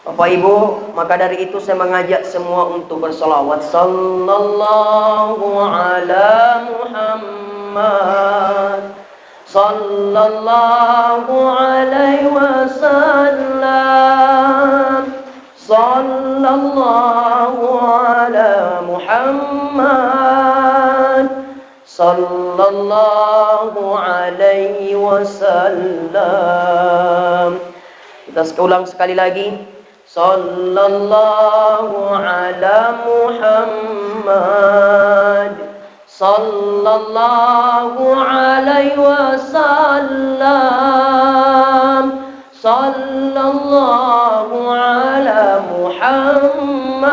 Bapak Ibu, maka dari itu saya mengajak semua untuk bersolawat. Sallallahu ala Muhammad, sallallahu alaihi wasallam, sallallahu ala Muhammad, sallallahu alaihi wasallam. Kita ulang sekali lagi. Sallallahu ala Muhammad, sallallahu alaihi wasallam, sallallahu ala Muhammad,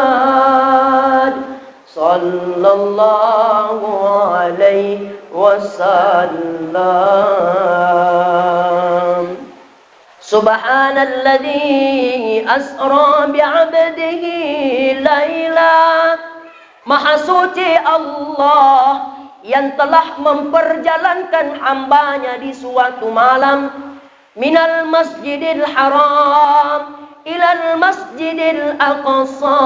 sallallahu alaihi wasallam. Subhanalladzi asra bi'abdihi laila. Maha suci Allah yang telah memperjalankan hambanya di suatu malam. Minal masjidil haram ilal masjidil aqsa.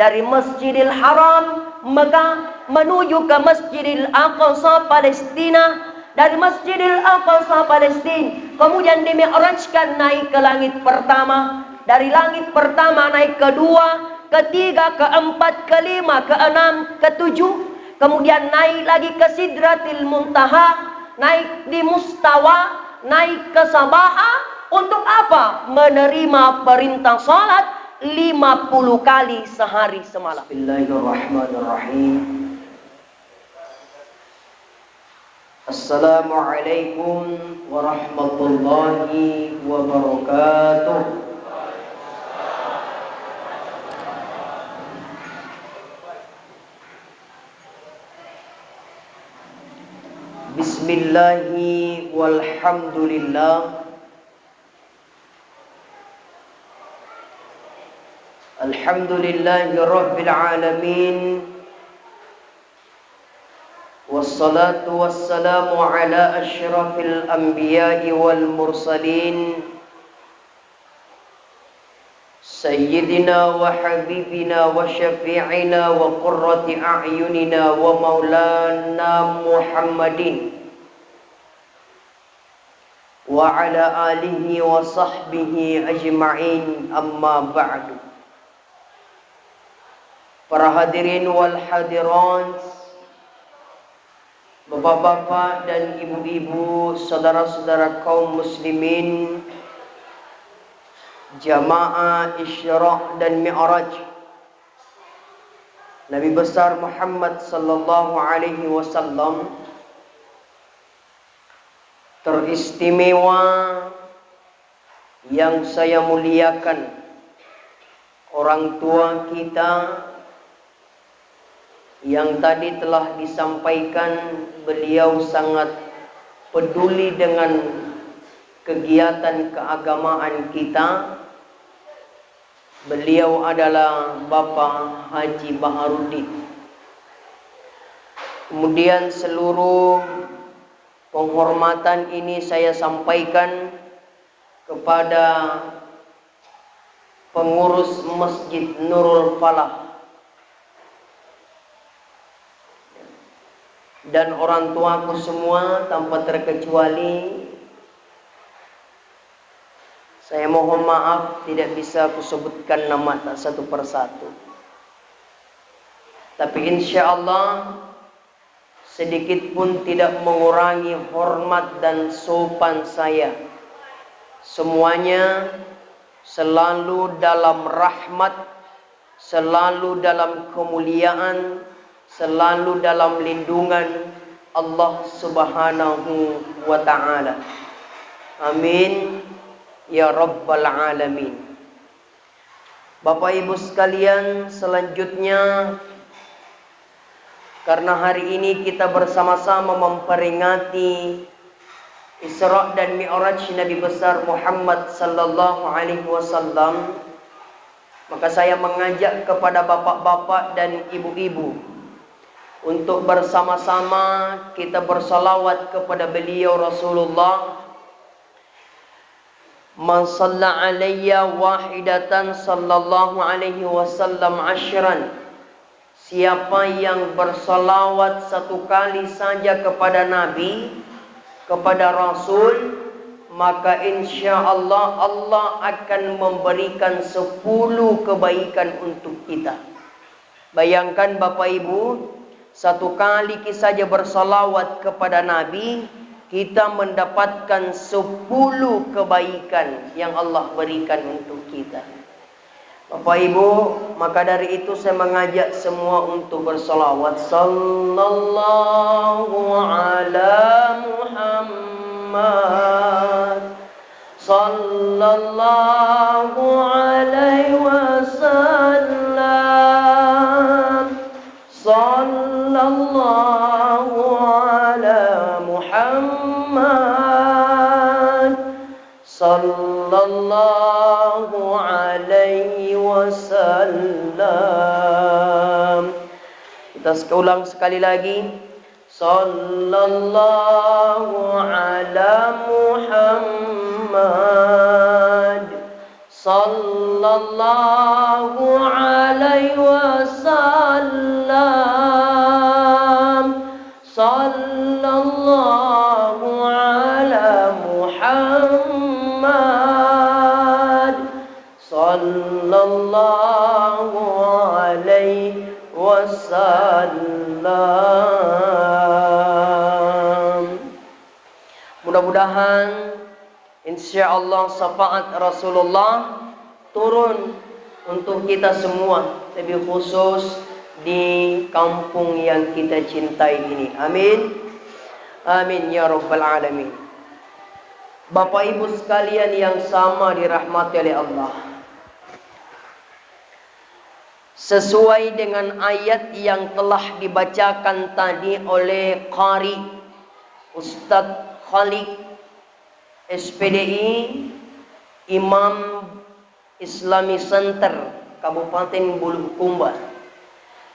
Dari masjidil haram Mekah menuju ke masjidil aqsa Palestina. Dari Masjidil Aqsa Palestina kemudian dimi'rajkan naik ke langit pertama. Dari langit pertama naik kedua, ketiga, keempat, kelima, keenam, ketujuh. Kemudian naik lagi ke Sidratil Muntaha, naik di Mustawa, naik ke Sabaha. Untuk apa? Menerima perintah salat 50 kali sehari semalam. Bismillahirrahmanirrahim. Assalamualaikum warahmatullahi wabarakatuh. Bismillahi walhamdulillah. Alhamdulillahi rabbil alamin. Wassalatu wassalamu ala asyrafil anbiya'i wal mursalin Sayyidina wa habibina wa syafi'ina wa qurrati a'yunina wa maulana Muhammadin wa ala alihi wa sahbihi ajma'in, amma ba'du. Para hadirin wal hadirat, Bapak-bapak dan ibu-ibu, saudara-saudara kaum muslimin, jamaah Isyraq dan Mi'raj Nabi besar Muhammad sallallahu alaihi wasallam, teristimewa yang saya muliakan, orang tua kita yang tadi telah disampaikan, beliau sangat peduli dengan kegiatan keagamaan kita. Beliau adalah Bapak Haji Baharudin. Kemudian seluruh penghormatan ini saya sampaikan kepada pengurus Masjid Nurul Falah dan orang tuaku semua tanpa terkecuali. Saya mohon maaf tidak bisa aku sebutkan nama satu persatu. Tapi insya Allah sedikit pun tidak mengurangi hormat dan sopan saya. Semuanya selalu dalam rahmat, selalu dalam kemuliaan, selalu dalam lindungan Allah Subhanahu wa ta'ala. Amin ya rabbal alamin. Bapak Ibu sekalian, selanjutnya karena hari ini kita bersama-sama memperingati Isra dan Mi'raj Nabi besar Muhammad sallallahu alaihi wasallam, maka saya mengajak kepada bapak-bapak dan ibu-ibu untuk bersama-sama kita bersalawat kepada beliau Rasulullah Man shalla alayya wahidatan sallallahu alaihi wasallam ashran. Siapa yang bersalawat satu kali saja kepada Nabi, kepada Rasul, maka insya Allah Allah akan memberikan 10 kebaikan untuk kita. Bayangkan Bapak Ibu, satu kali saja bersalawat kepada Nabi, kita mendapatkan 10 kebaikan yang Allah berikan untuk kita. Bapak Ibu, maka dari itu saya mengajak semua untuk bersalawat. Sallallahu ala Muhammad, sallallahu alaihi wasallam, sallallahu ala Muhammad, sallallahu alaihi wasallam. Kita ulang sekali lagi. Sallallahu ala Muhammad, sallallahu alaihi wasallam, sallallahu ala Muhammad, sallallahu alaihi wasallam. Mudah-mudahan insyaallah syafaat Rasulullah turun untuk kita semua, lebih khusus di kampung yang kita cintai ini. Amin. Amin ya rabbal alamin. Bapak Ibu sekalian yang sama dirahmati oleh Allah, sesuai dengan ayat yang telah dibacakan tadi oleh Qari Ustadz Khalid SPDI Imam Islami Center Kabupaten Bulukumba,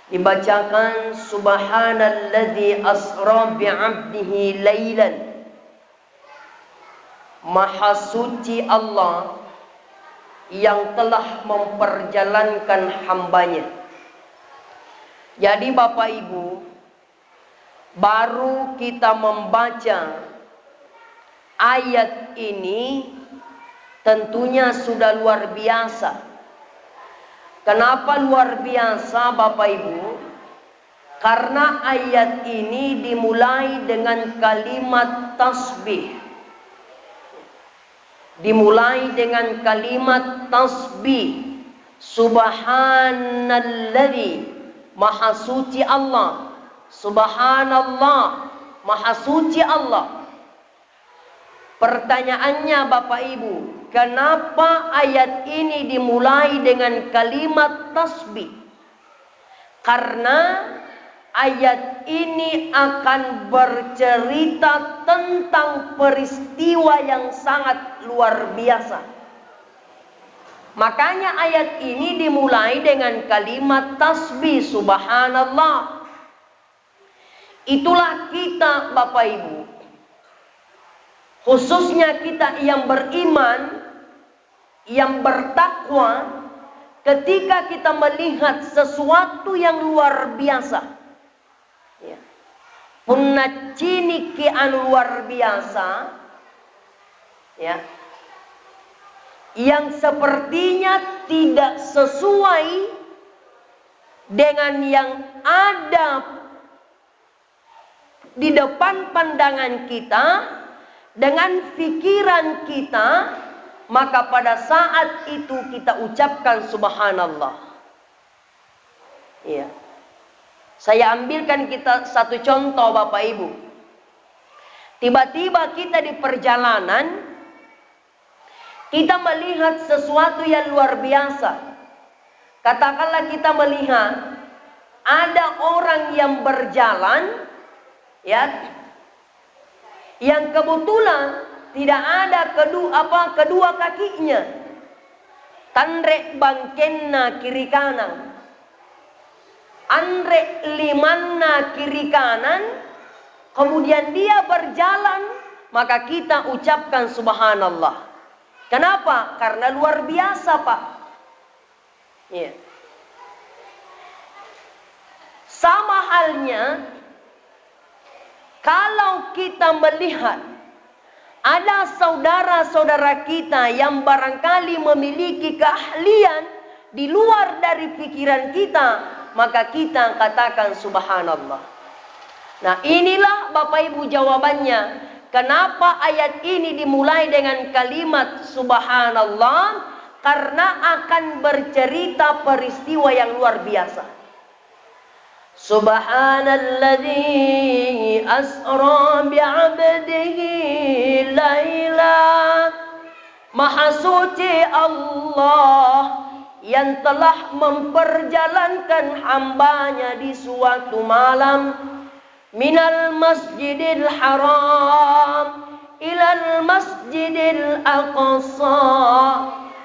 dibacakan subhanalladzi asra bi'abdihi lailan. Maha suci Allah yang telah memperjalankan hambanya. Jadi Bapak Ibu, baru kita membaca ayat ini tentunya sudah luar biasa. Kenapa luar biasa Bapak Ibu? Karena ayat ini dimulai dengan kalimat tasbih. Dimulai dengan kalimat tasbih. Subhanalladzi, maha suci Allah. Subhanallah, maha suci Allah. Pertanyaannya Bapak Ibu, kenapa ayat ini dimulai dengan kalimat tasbih? Karena ayat ini akan bercerita tentang peristiwa yang sangat luar biasa. Makanya ayat ini dimulai dengan kalimat tasbih, subhanallah. Itulah kita Bapak Ibu, khususnya kita yang beriman, yang bertakwa, ketika kita melihat sesuatu yang luar biasa, ya, punna cini ke anu luar biasa, ya, yang sepertinya tidak sesuai dengan yang ada di depan pandangan kita, dengan pikiran kita, maka pada saat itu kita ucapkan subhanallah. Iya. Saya ambilkan kita satu contoh Bapak Ibu. Tiba-tiba kita di perjalanan, kita melihat sesuatu yang luar biasa. Katakanlah kita melihat ada orang yang berjalan, ya, yang kebetulan tidak ada kedua kakinya. Tandrek bangkenna kiri kanan, andre limanna kiri kanan, kemudian dia berjalan, maka kita ucapkan subhanallah. Kenapa? Karena luar biasa, Pak. Iya. Sama halnya kalau kita melihat ada saudara-saudara kita yang barangkali memiliki keahlian di luar dari pikiran kita, maka kita katakan subhanallah. Nah, inilah Bapak Ibu jawabannya. Kenapa ayat ini dimulai dengan kalimat subhanallah? Karena akan bercerita peristiwa yang luar biasa. Subhanalladzi asra bi'abdihi laila. Maha suci Allah yang telah memperjalankan hambanya di suatu malam. Minal masjidil haram ilal masjidil aqsa.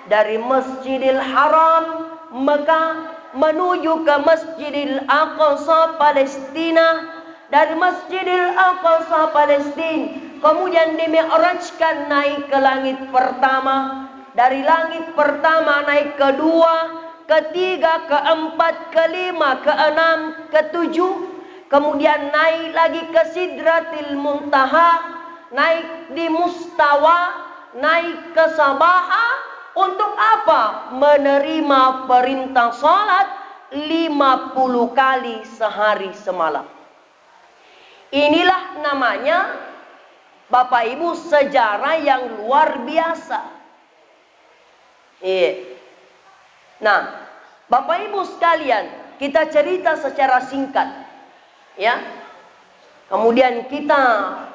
Dari masjidil haram Mekah menuju ke masjidil aqsa Palestina. Dari masjidil aqsa Palestina kemudian dimi'rajkan naik ke langit pertama. Dari langit pertama naik kedua, ketiga, keempat, kelima, keenam, ketujuh. Kemudian naik lagi ke Sidratil Muntaha, naik di Mustawa, naik ke Sabaha. Untuk apa? Menerima perintah salat 50 kali sehari semalam. Inilah namanya Bapak Ibu sejarah yang luar biasa. Nah, Bapak Ibu sekalian, kita cerita secara singkat, ya. Kemudian kita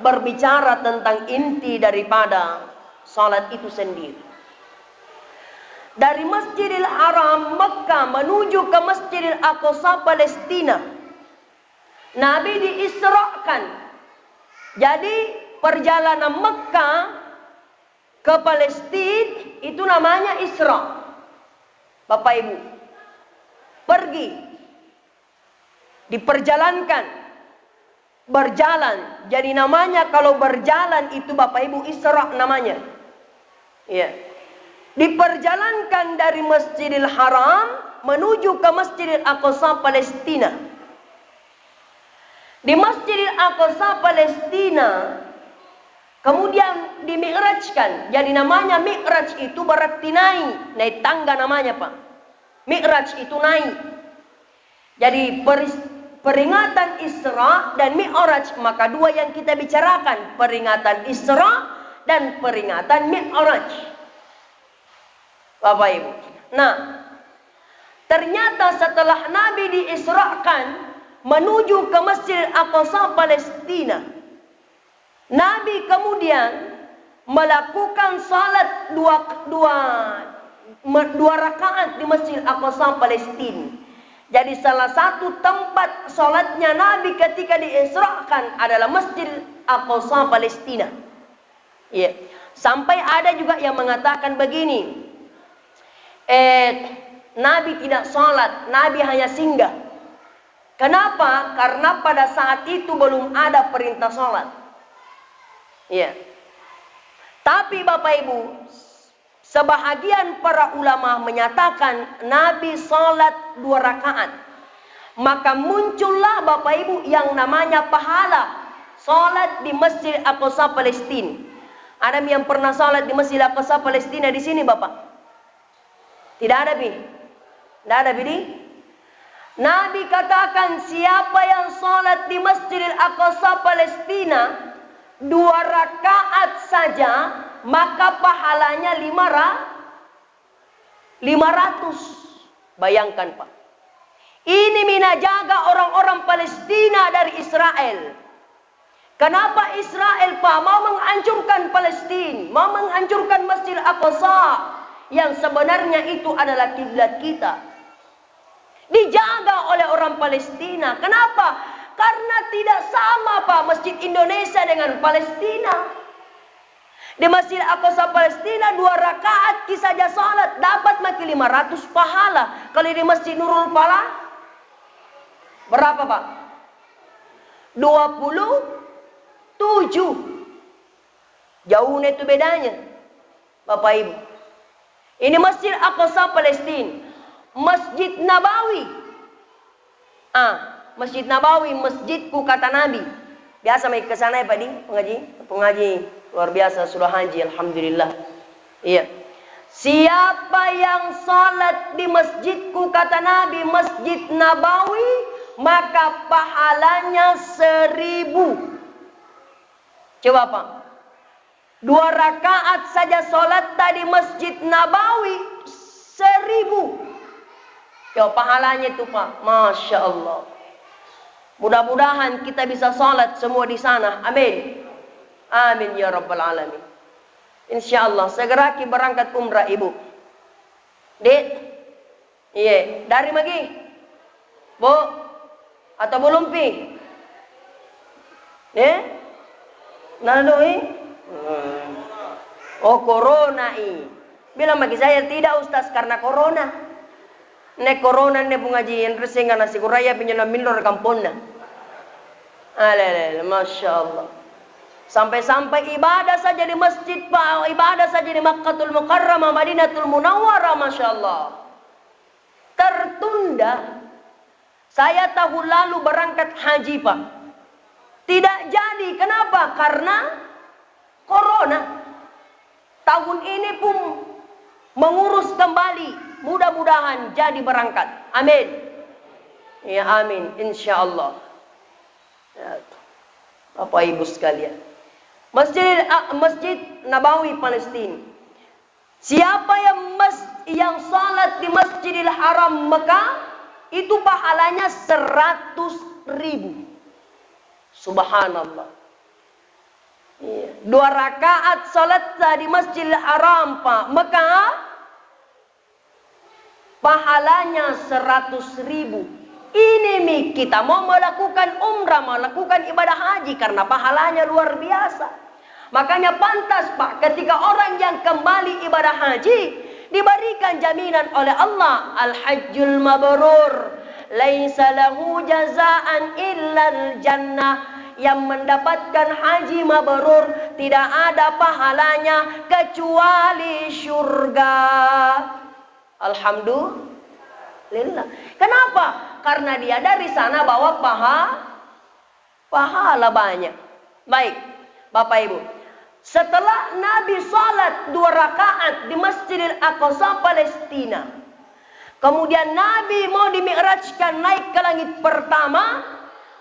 berbicara tentang inti daripada salat itu sendiri. Dari Masjidil Haram Mekah menuju ke Masjidil Aqsa Palestina, Nabi diisrakan. Jadi perjalanan Mekah ke Palestina itu namanya Isra. Bapak Ibu, pergi, diperjalankan, berjalan. Jadi namanya kalau berjalan itu Bapak Ibu Isra namanya. Iya. Diperjalankan dari Masjidil Haram menuju ke Masjidil Aqsa Palestina. Di Masjidil Aqsa Palestina kemudian dimi'rajkan. Jadi namanya mi'raj itu berarti naik tangga namanya, Pak. Mi'raj itu naik. Jadi peringatan Isra dan Mi'raj, maka dua yang kita bicarakan, peringatan Isra dan peringatan Mi'raj. Bapak Ibu. Nah, ternyata setelah Nabi diisrakan menuju ke Masjid Aqsa Palestina, Nabi kemudian melakukan salat dua rakaat di Masjid Aqsa Palestina. Jadi salah satu tempat salatnya Nabi ketika diisrakan adalah Masjid Aqsa Palestina. Ya. Sampai ada juga yang mengatakan begini, Nabi tidak sholat, Nabi hanya singgah. Kenapa? Karena pada saat itu belum ada perintah sholat. Ya. Tapi Bapak Ibu, sebahagian para ulama menyatakan Nabi sholat 2 rakaat. Maka muncullah Bapak Ibu yang namanya pahala sholat di Masjid Aqsa Palestina. Ada yang pernah sholat di Masjid Aqsa Palestina di sini, Bapak? Tidak ada, Bi. Tidak ada, Bi. Nabi katakan siapa yang sholat di Masjidil Aqsa Palestina 2 rakaat saja, maka pahalanya 500. Bayangkan, Pak. Ini minajaga orang-orang Palestina dari Israel. Kenapa Israel, Pak, mau menghancurkan Palestina, mau menghancurkan Masjid Aqsa yang sebenarnya itu adalah kiblat kita? Dijaga oleh orang Palestina. Kenapa? Karena tidak sama, Pak, Masjid Indonesia dengan Palestina. Di Masjid Aqsa Palestina 2 rakaat saja salat dapat makin 500 pahala. Kalau di Masjid Nurul Falah berapa, Pak? 27. Jauh itu bedanya, Bapak Ibu. Ini Masjid Aqsa Palestina. Masjid Nabawi. Masjid Nabawi, masjidku kata Nabi. Biasa mai ke sana ya Pak Di, pengaji luar biasa sudah haji, alhamdulillah. Iya. Siapa yang salat di masjidku kata Nabi, Masjid Nabawi, maka pahalanya 1000. Coba Pak. 2 rakaat saja salat tadi Masjid Nabawi 1000. Ya pahalanya itu Pak, Masya Allah. Mudah-mudahan kita bisa salat semua di sana. Amin. Amin ya Rabbal Alamin. Insya Allah segera kita berangkat umrah Ibu. Dek. Iya, dari Magi. Bu. Atau belum pi? Nandoi? Oh corona i. Bilang bagi saya tidak Ustaz karena corona. Nek corona ne pengajian resengan nasi kuraya pinjana minor kampungna. Alele, masya Allah. Sampai-sampai ibadah saja di masjid Pak, ibadah saja di Makkahul Mukarramah, Madinatul Munawwarah, masya Allah. Tertunda. Saya tahun lalu berangkat haji Pak. Tidak jadi. Kenapa? Karena corona. Tahun ini pun mengurus kembali. Mudah-mudahan jadi berangkat. Amin. Ya amin. Insya Allah. Ya. Bapak Ibu sekalian. Masjid Nabawi Palestina. Siapa yang salat di Masjidil Haram Mekah, itu pahalanya 100.000. Subhanallah. 2 rakaat salat di Masjidil Haram Pak Mekah, pahalanya 100.000. Ini kita mau melakukan umrah, melakukan ibadah haji karena pahalanya luar biasa. Makanya pantas Pak, ketika orang yang kembali ibadah haji diberikan jaminan oleh Allah, al-hajjul mabrur laisa lahu jazaan illal jannah. Yang mendapatkan haji mabrur tidak ada pahalanya kecuali surga. Alhamdulillah. Kenapa? Karena dia dari sana bawa pahala banyak. Baik, Bapak Ibu. Setelah Nabi salat 2 rakaat di Masjidil Aqsa Palestina, kemudian Nabi mau dimi'rajkan naik ke langit pertama,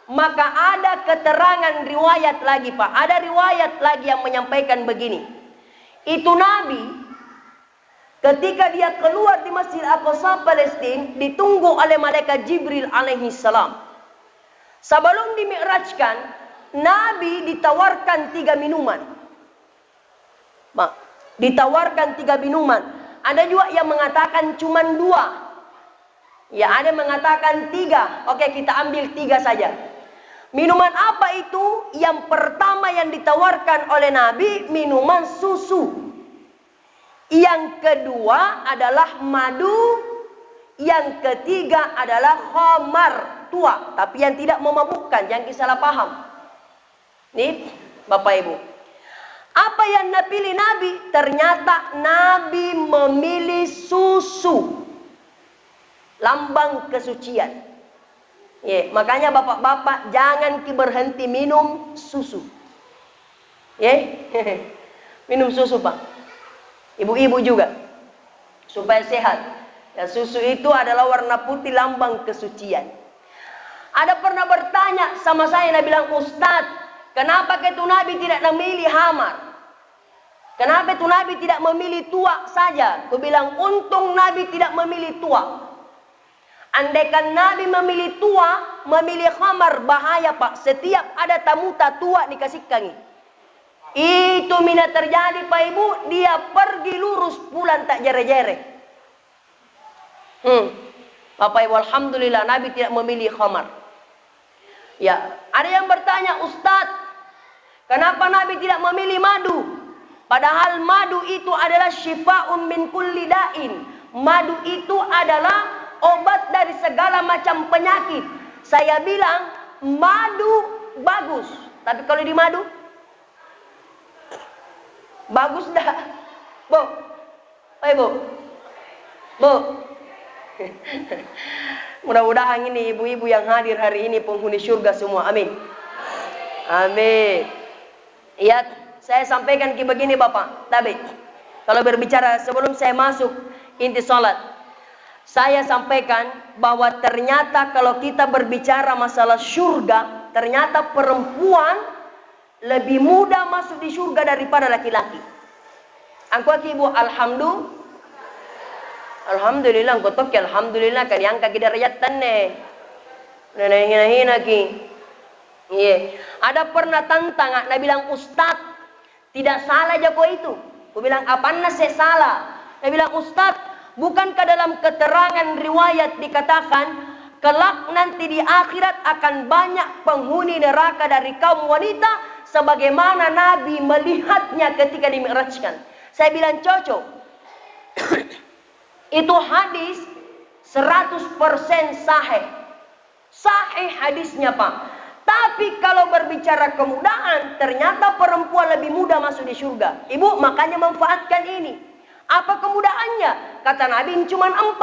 maka ada keterangan riwayat lagi Pak. Ada riwayat lagi yang menyampaikan begini. Itu Nabi ketika dia keluar di Masjid Aqsa Palestina, ditunggu oleh malaikat Jibril alaihi salam. Sebelum dimi'rajkan, Nabi ditawarkan 3 minuman. Mak, ditawarkan 3 minuman. Ada juga yang mengatakan cuma 2. Ya, ada yang mengatakan 3. Oke, kita ambil 3 saja. Minuman apa itu? Yang pertama yang ditawarkan oleh Nabi, minuman susu. Yang kedua adalah madu. Yang ketiga adalah khamar, tua, tapi yang tidak memabukkan, jangan salah paham. Nih, Bapak Ibu. Apa yang dipilih Nabi? Ternyata Nabi memilih susu. Lambang kesucian. Ya, makanya bapak-bapak jangan berhenti minum susu. Ya, minum susu Pak. Ibu-ibu juga, supaya sehat. Ya, susu itu adalah warna putih, lambang kesucian. Ada pernah bertanya sama saya, dia bilang, Ustadz, kenapa itu Nabi tidak memilih hamar? Kenapa itu Nabi tidak memilih tua saja? Aku bilang, untung Nabi tidak memilih tua. Andaikan Nabi memilih tua, memilih khamar, bahaya Pak. Setiap ada tamu tua dikasihkan. Itu mina terjadi Pak Ibu, dia pergi lurus pulang tak jere-jere. Bapak Ibu, alhamdulillah Nabi tidak memilih khamar. Ya, ada yang bertanya, Ustadz, kenapa Nabi tidak memilih madu? Padahal madu itu adalah syifa'un min kulli da'in. Madu itu adalah obat dari segala macam penyakit. Saya bilang madu bagus, tapi kalau di madu bagus dah. Bu. Oi, Bu. Bu. Mudah-mudahan ini ibu-ibu yang hadir hari ini penghuni surga semua. Amin. Amin. Ya, saya sampaikan begini Bapak. Tapi kalau berbicara sebelum saya masuk inti salat, saya sampaikan bahwa ternyata kalau kita berbicara masalah surga, ternyata perempuan lebih mudah masuk di surga daripada laki-laki. Angku ibu, alhamdulillah, angku toki alhamdulillah kan yang kaki darajatan ne. Hina ki. Iya. Ada pernah tantang, nak bilang Ustaz, tidak salah aja kok itu. Aku bilang apaan saya salah? Dia bilang Ustaz, bukankah dalam keterangan riwayat dikatakan kelak nanti di akhirat akan banyak penghuni neraka dari kaum wanita sebagaimana Nabi melihatnya ketika dimi'rajkan. Saya bilang cocok. Itu hadis 100% sahih. Sahih hadisnya Pak. Tapi kalau berbicara kemudahan, ternyata perempuan lebih mudah masuk di surga. Ibu, makanya manfaatkan ini. Apa kemudahannya? Kata Nabi cuma 4.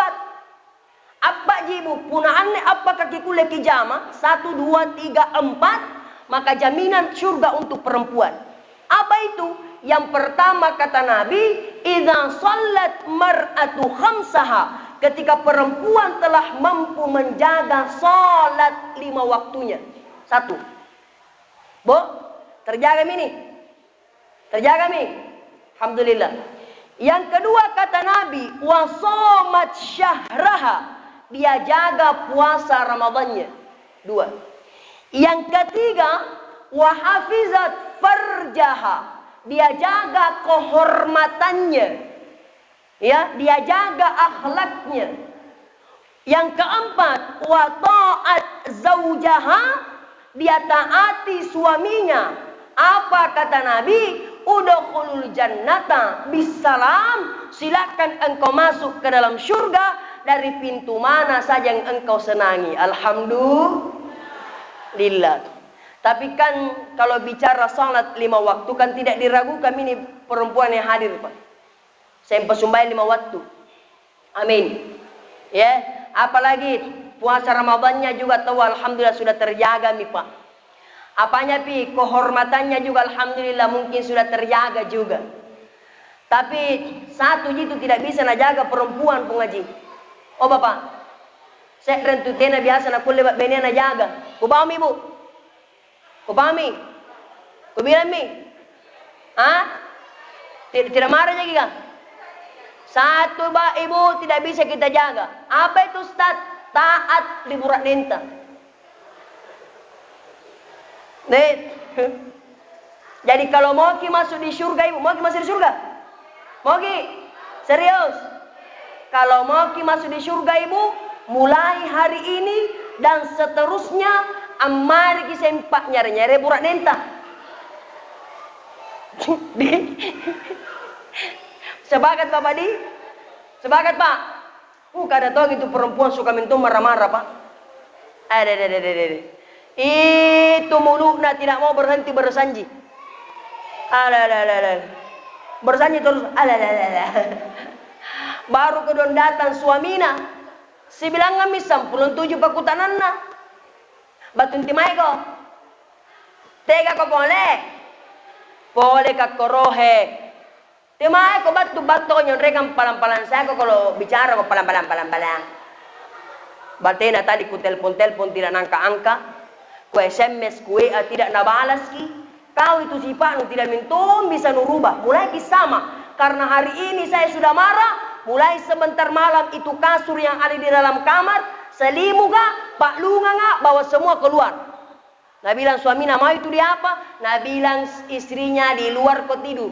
Apa ibu? Punaannya apa kaki kule kijama? 1, 2, 3, 4. Maka jaminan surga untuk perempuan. Apa itu? Yang pertama kata Nabi, idza shallat mar'atu khamsaha. Ketika perempuan telah mampu menjaga salat 5 waktunya. 1. Bu, terjaga ini. Terjaga mi. Alhamdulillah. Yang kedua kata Nabi, wa shamat syahraha. Dia jaga puasa Ramadannya. 2. Yang ketiga, wa hafizat farjaha. Dia jaga kehormatannya. Ya, dia jaga akhlaknya. Yang keempat, wa ta'at zaujaha. Dia taati suaminya. Apa kata Nabi? Udkhulul jannata bisalam. Silakan engkau masuk ke dalam surga dari pintu mana saja yang engkau senangi. Alhamdulillah. Tapi kan kalau bicara salat 5 waktu kan tidak diragukan ini perempuan yang hadir Pak. Saya persumbayan 5 waktu. Amin. Ya, apalagi puasa Ramadannya juga tahu alhamdulillah sudah terjaga mi Pak. Apanya pi? Kehormatannya juga alhamdulillah mungkin sudah terjaga juga. Tapi satu itu tidak bisa najaga perempuan pengaji. Oh Bapak, saya rentutena biasa nak kulle benia najaga. Ku paham Ibu? Ku pahami? Ku bilang mi? Tidak marah lagi kan? Satu Ibu tidak bisa kita jaga. Apa itu Ustaz? Taat di burak denta. Jadi kalau mau masuk di surga Ibu, mau masuk di surga? Mau serius? Kalau mau masuk di surga Ibu, mulai hari ini dan seterusnya amari sempak nyari-nyari burak denta. Sepakat Bapak di? Sepakat Pak? Kada tahu itu perempuan suka minum marah-marah Pak. Itu mulutnya tidak mau berhenti bersanji. Bersanji terus. Baru kedon datang suamina. Si bilang ngami 67 pakutananna. Batun timai ko. Tega ko boleh. Boleh ka korohe. Timai ko batu nyon rekam palang-palang saya ko kalau bicara ko palang. Batena tadi ku telepon tidak nangka-angka. Ku SMS, ku WA tidak nabalas ki. Kau itu sifat tidak mintum bisa nurubah. Mulai sama. Karena hari ini saya sudah marah. Mulai sebentar malam itu kasur yang ada di dalam kamar. Selimuka, Pak Lunga bawa semua keluar. Nah bilang suami nama itu dia apa? Nah bilang istrinya di luar kau tidur.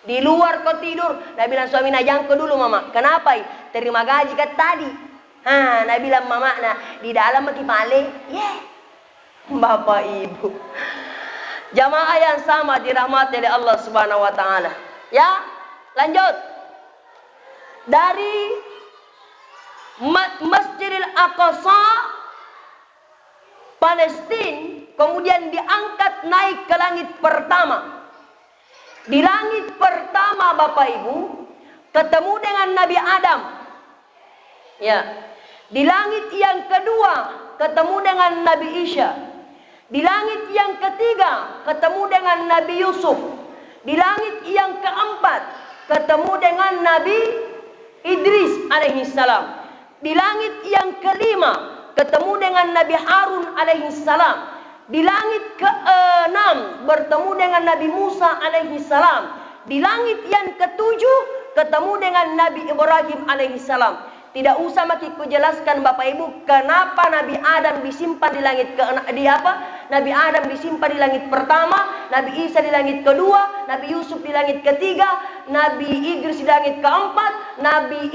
Di luar kau tidur. Nah bilang suami nah jangan dulu mama. Kenapa? Terima gaji kan tadi. Nah bilang mama nah di dalam mati pale. Bapak Ibu. Jamaah yang sama dirahmati oleh Allah Subhanahu wa taala. Ya, lanjut. Dari Masjidil Aqsa Palestina kemudian diangkat naik ke langit pertama. Di langit pertama Bapak Ibu ketemu dengan Nabi Adam. Ya. Di langit yang kedua ketemu dengan Nabi Isa. Di langit yang ketiga ketemu dengan Nabi Yusuf. Di langit yang keempat ketemu dengan Nabi Idris alaihissalam. Di langit yang kelima ketemu dengan Nabi Harun alaihissalam. Di langit keenam bertemu dengan Nabi Musa alaihissalam. Di langit yang ketujuh ketemu dengan Nabi Ibrahim alaihissalam. Tidak usah makin kujelaskan Bapak Ibu kenapa Nabi Adam disimpan di langit Nabi Adam disimpan di langit pertama, Nabi Isa di langit kedua, Nabi Yusuf di langit ketiga, Nabi Idris di langit keempat, Nabi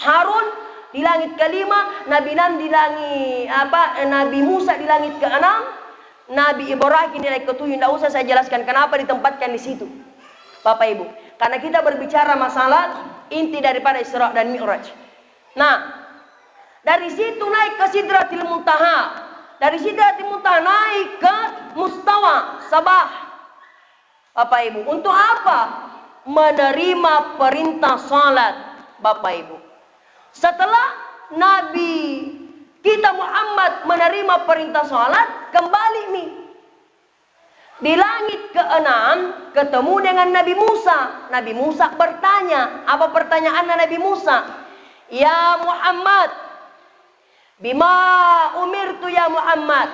Harun di langit kelima, Nabi Musa di langit keenam, Nabi Ibrahim di langit ketujuh. Tidak usah saya jelaskan kenapa ditempatkan di situ, Bapak Ibu. Karena kita berbicara masalah inti daripada Isra dan Mi'raj. Nah, dari situ naik ke Sidratil Muntaha. Dari Sidratil Muntaha naik ke Mustawa Sabah. Bapak Ibu, untuk apa? Menerima perintah salat, Bapak Ibu. Setelah Nabi kita Muhammad menerima perintah salat, kembali nih. Di langit keenam ketemu dengan Nabi Musa. Nabi Musa bertanya, apa pertanyaan Nabi Musa? Ya Muhammad, bima umirtu ya Muhammad.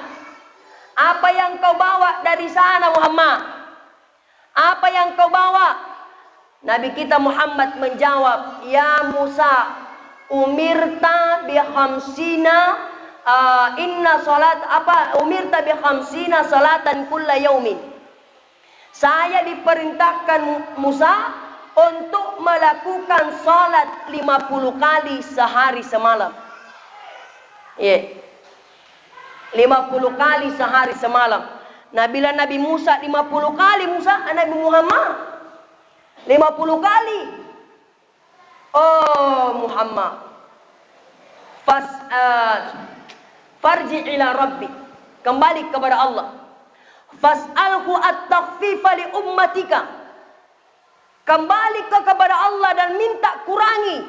Apa yang kau bawa dari sana Muhammad? Apa yang kau bawa? Nabi kita Muhammad menjawab, ya Musa, umirta bi khamsina umirta bi khamsina salatan kulla yaumin. Saya diperintahkan Musa untuk melakukan salat 50 kali sehari semalam. Ya. 50 kali sehari semalam. Bila Nabi Musa 50 kali, Nabi Muhammad 50 kali. Oh Muhammad, farji ila rabbi, kembali kepada Allah. Fas'alhu at-takhfifa li ummatika, kembali kepada Allah dan minta kurangi.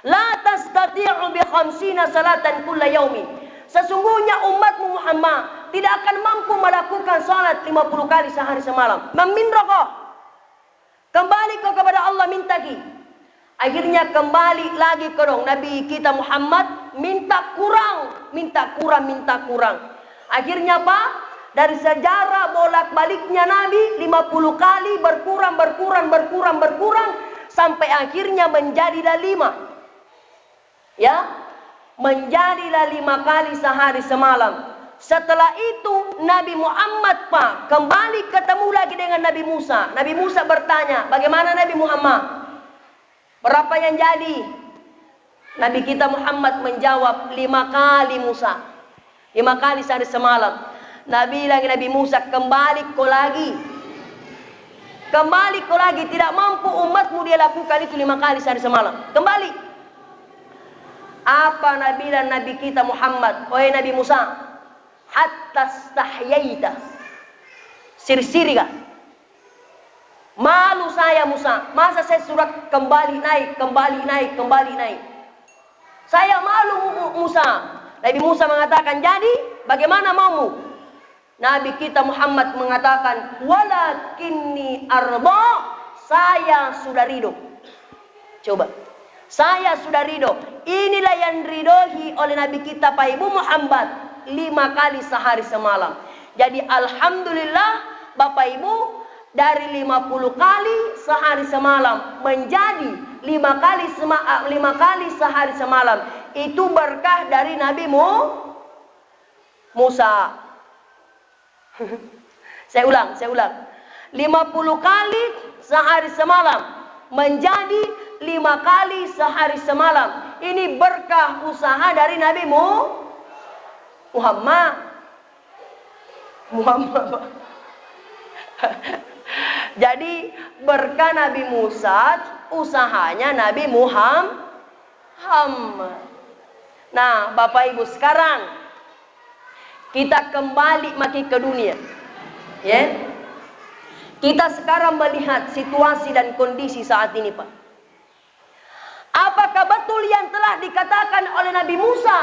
La tastati'u bi khamsina salatan kulla yaumin, sesungguhnya umatmu Muhammad tidak akan mampu melakukan salat 50 kali sehari semalam. Meminrokoh, kembali kepada Allah, minta ki. Akhirnya kembali lagi ke Nabi kita Muhammad, minta kurang. Akhirnya apa? Dari sejarah bolak-baliknya Nabi 50 kali berkurang sampai akhirnya menjadilah 5. Ya, menjadilah 5 kali sehari semalam. Setelah itu Nabi Muhammad kembali ketemu lagi dengan Nabi Musa. Nabi Musa bertanya, bagaimana Nabi Muhammad? Berapa yang jadi? Nabi kita Muhammad menjawab 5 kali Musa. 5 kali sehari semalam. Nabi Musa, kembali kau lagi. Tidak mampu umatmu dia lakukan itu 5 kali sehari semalam. Kembali. Apa Nabi kita Muhammad? Wahai Nabi Musa, hatta stahyaita, siri-siri kah? Malu saya Musa, masa saya surat kembali naik. Saya malu Musa. Nabi Musa mengatakan, jadi bagaimana maumu? Nabi kita Muhammad mengatakan, walakinni arba, saya sudah ridho. Coba, saya sudah ridho. Inilah yang ridhohi oleh Nabi kita Pak Ibu Muhammad 5 kali sehari semalam. Jadi alhamdulillah Bapak Ibu, dari 50 kali sehari semalam menjadi 5 kali sehari semalam. Itu berkah dari Nabi Musa. Saya ulang. 50 kali sehari semalam menjadi 5 kali sehari semalam. Ini berkah usaha dari Nabi Muhammad. Jadi berkah Nabi Musa, usahanya Nabi Muhammad. Nah, Bapak Ibu, sekarang kita kembali ke dunia. Ya. Kita sekarang melihat situasi dan kondisi saat ini, Pak. Apakah betul yang telah dikatakan oleh Nabi Musa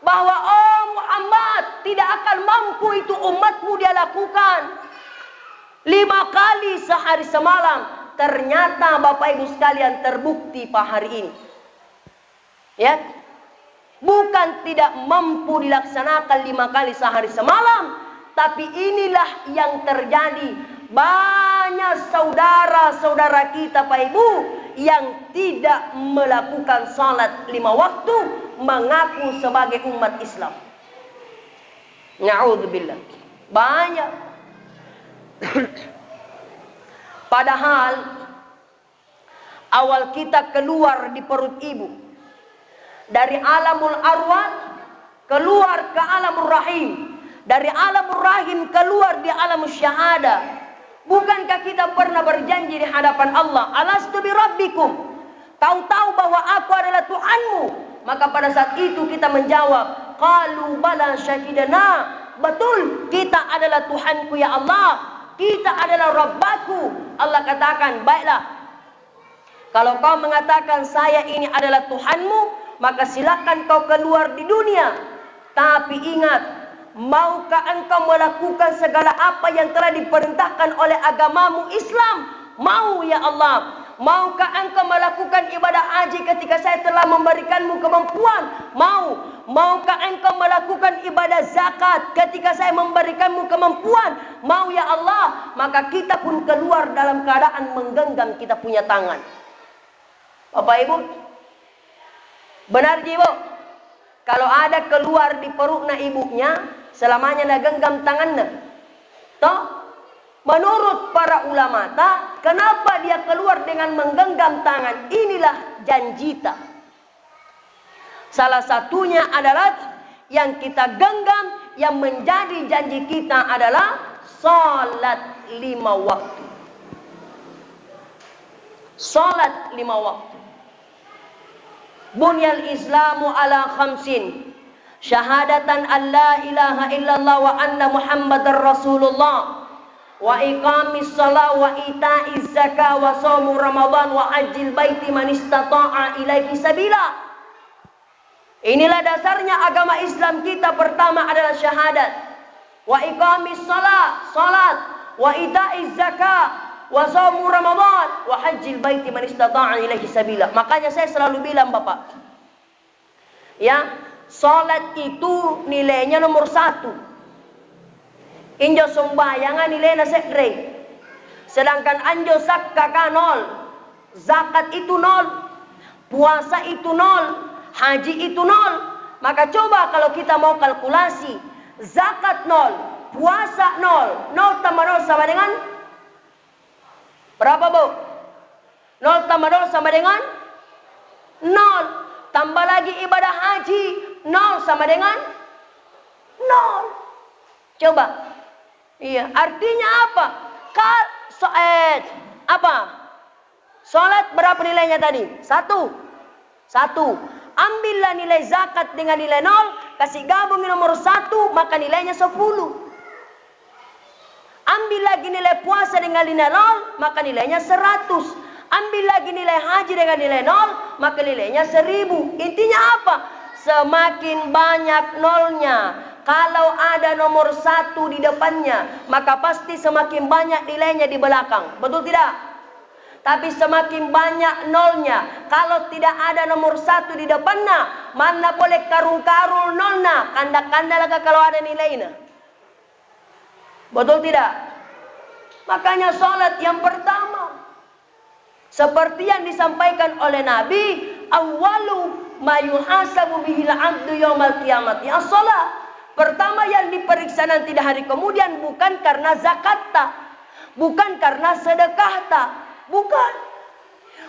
bahwa oh Muhammad tidak akan mampu itu umatmu dia lakukan 5 kali sehari semalam? Ternyata Bapak Ibu sekalian terbukti Pak hari ini. Ya, bukan tidak mampu dilaksanakan 5 kali sehari semalam, tapi inilah yang terjadi. Banyak saudara-saudara kita Pak Ibu yang tidak melakukan salat 5 waktu, mengaku sebagai umat Islam. Na'udzubillah. Banyak. Padahal awal kita keluar di perut ibu, dari alamul arwah keluar ke alamul rahim, dari alamul rahim keluar di alamul syahadah. Bukankah kita pernah berjanji di hadapan Allah, alastu bi rabbikum, kau tahu bahwa aku adalah Tuhanmu? Maka pada saat itu kita menjawab, qalu bala syahidana, betul kita adalah Tuhanku ya Allah, kita adalah Rabbaku. Allah katakan, baiklah, kalau kau mengatakan saya ini adalah Tuhanmu, maka silakan kau keluar di dunia. Tapi ingat, maukah engkau melakukan segala apa yang telah diperintahkan oleh agamamu Islam? Mau ya Allah. Maukah engkau melakukan ibadah haji ketika saya telah memberikanmu kemampuan? Mau. Maukah engkau melakukan ibadah zakat ketika saya memberikanmu kemampuan? Mau ya Allah. Maka kita pun keluar dalam keadaan menggenggam kita punya tangan. Bapak Ibu, benar Ibu? Kalau ada keluar di perutna ibunya, selamanya nak genggam tangannya. Toh, menurut para ulama, kenapa dia keluar dengan menggenggam tangan? Inilah janjita. Salah satunya adalah yang kita genggam, yang menjadi janji kita adalah salat 5 waktu. Salat 5 waktu. Bunyal Islamu ala khamsin. Syahadatan an la ilaha illallah wa anna Muhammadar Rasulullah, wa iqamis shalah wa ita'iz zakah wa shaum Ramadan wa hajjil baiti man istata'a ilaihi sabila. Inilah dasarnya agama Islam kita. Pertama adalah syahadat, wa iqamis shalah, salat, wa ita'iz zakah wa shaum Ramadan wa hajjil baiti man istata'a ilaihi sabila. Makanya saya selalu bilang Bapak, ya, salat itu nilainya nomor 1. Injo sembayangan nilainya sekre. Sedangkan anjo zakka 0. Zakat itu 0. Puasa itu 0. Haji itu 0. Maka coba kalau kita mau kalkulasi, zakat 0, puasa 0. 0 tambah 0 sama dengan berapa, Bu? 0 tambah 0 sama dengan 0. Tambah lagi ibadah haji, 0 sama dengan 0. Coba. Iya, artinya apa? Apa? Salat berapa nilainya tadi? 1. Ambillah nilai zakat dengan nilai 0, kasih gabung nomor 1, maka nilainya 10. Ambil lagi nilai puasa dengan nilai 0, maka nilainya 100. Ambil lagi nilai haji dengan nilai 0, maka nilainya 1000. Intinya apa? Semakin banyak nolnya. Kalau ada nomor 1 di depannya, maka pasti semakin banyak nilainya di belakang. Betul tidak? Tapi semakin banyak nolnya. Kalau tidak ada nomor 1 di depannya, mana boleh karung-karung nolnya. Kanda-kanda lagi kalau ada nilainya. Betul tidak? Makanya salat yang pertama, seperti yang disampaikan oleh Nabi, awwalu ma yuhasabu bihil 'abdu yaumal qiyamati as-shalah. Pertama yang diperiksa nanti di hari kemudian bukan karena zakat, bukan karena sedekah, bukan.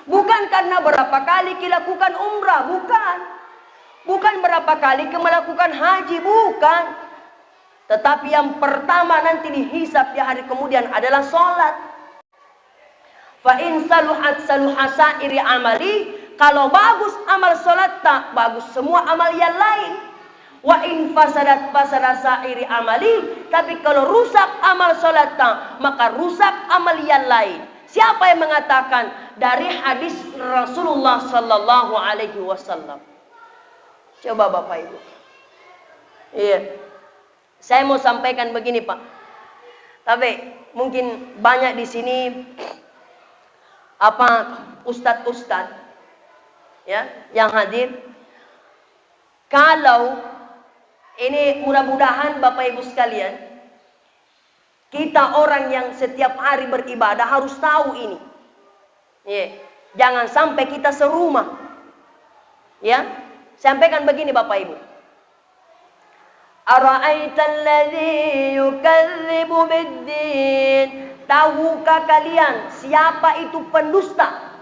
Bukan karena berapa kali kita lakukan umrah, bukan. Bukan berapa kali kita melakukan haji, bukan. Tetapi yang pertama nanti dihisab di hari kemudian adalah salat. Fa in saluhat saluha iri amali, kalau bagus amal salat, bagus semua amal yang lain. Wa in fasadat fasada sa'iri amali, Tapi kalau rusak amal salatnya, maka rusak amal yang lain. Siapa yang mengatakan? Dari hadis Rasulullah sallallahu alaihi wasallam. Coba Bapak Ibu. Iya. Saya mau sampaikan begini, Pak. Tapi mungkin banyak di sini ustadz-ustadz ya yang hadir. Kalau ini mudah-mudahan Bapak Ibu sekalian, kita orang yang setiap hari beribadah harus tahu ini. Ya, jangan sampai kita serumah. Ya, sampaikan begini Bapak Ibu. Ara'aital ladzi yukadzibu biddin. Tahukah kalian siapa itu pendusta?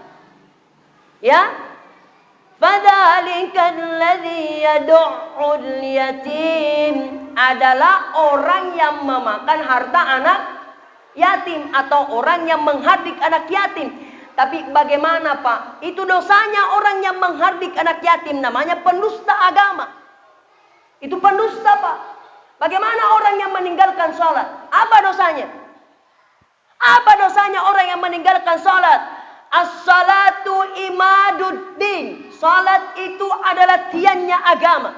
Ya? Fadzalikal ladzi yad'ul yatim. Adalah orang yang memakan harta anak yatim atau orang yang menghardik anak yatim. Tapi bagaimana Pak? Itu dosanya orang yang menghardik anak yatim, namanya pendusta agama. Itu pendusta Pak. Bagaimana orang yang meninggalkan sholat? Apa dosanya? Apa dosanya orang yang meninggalkan sholat? As-salatu imaduddin. Sholat itu adalah tiannya agama.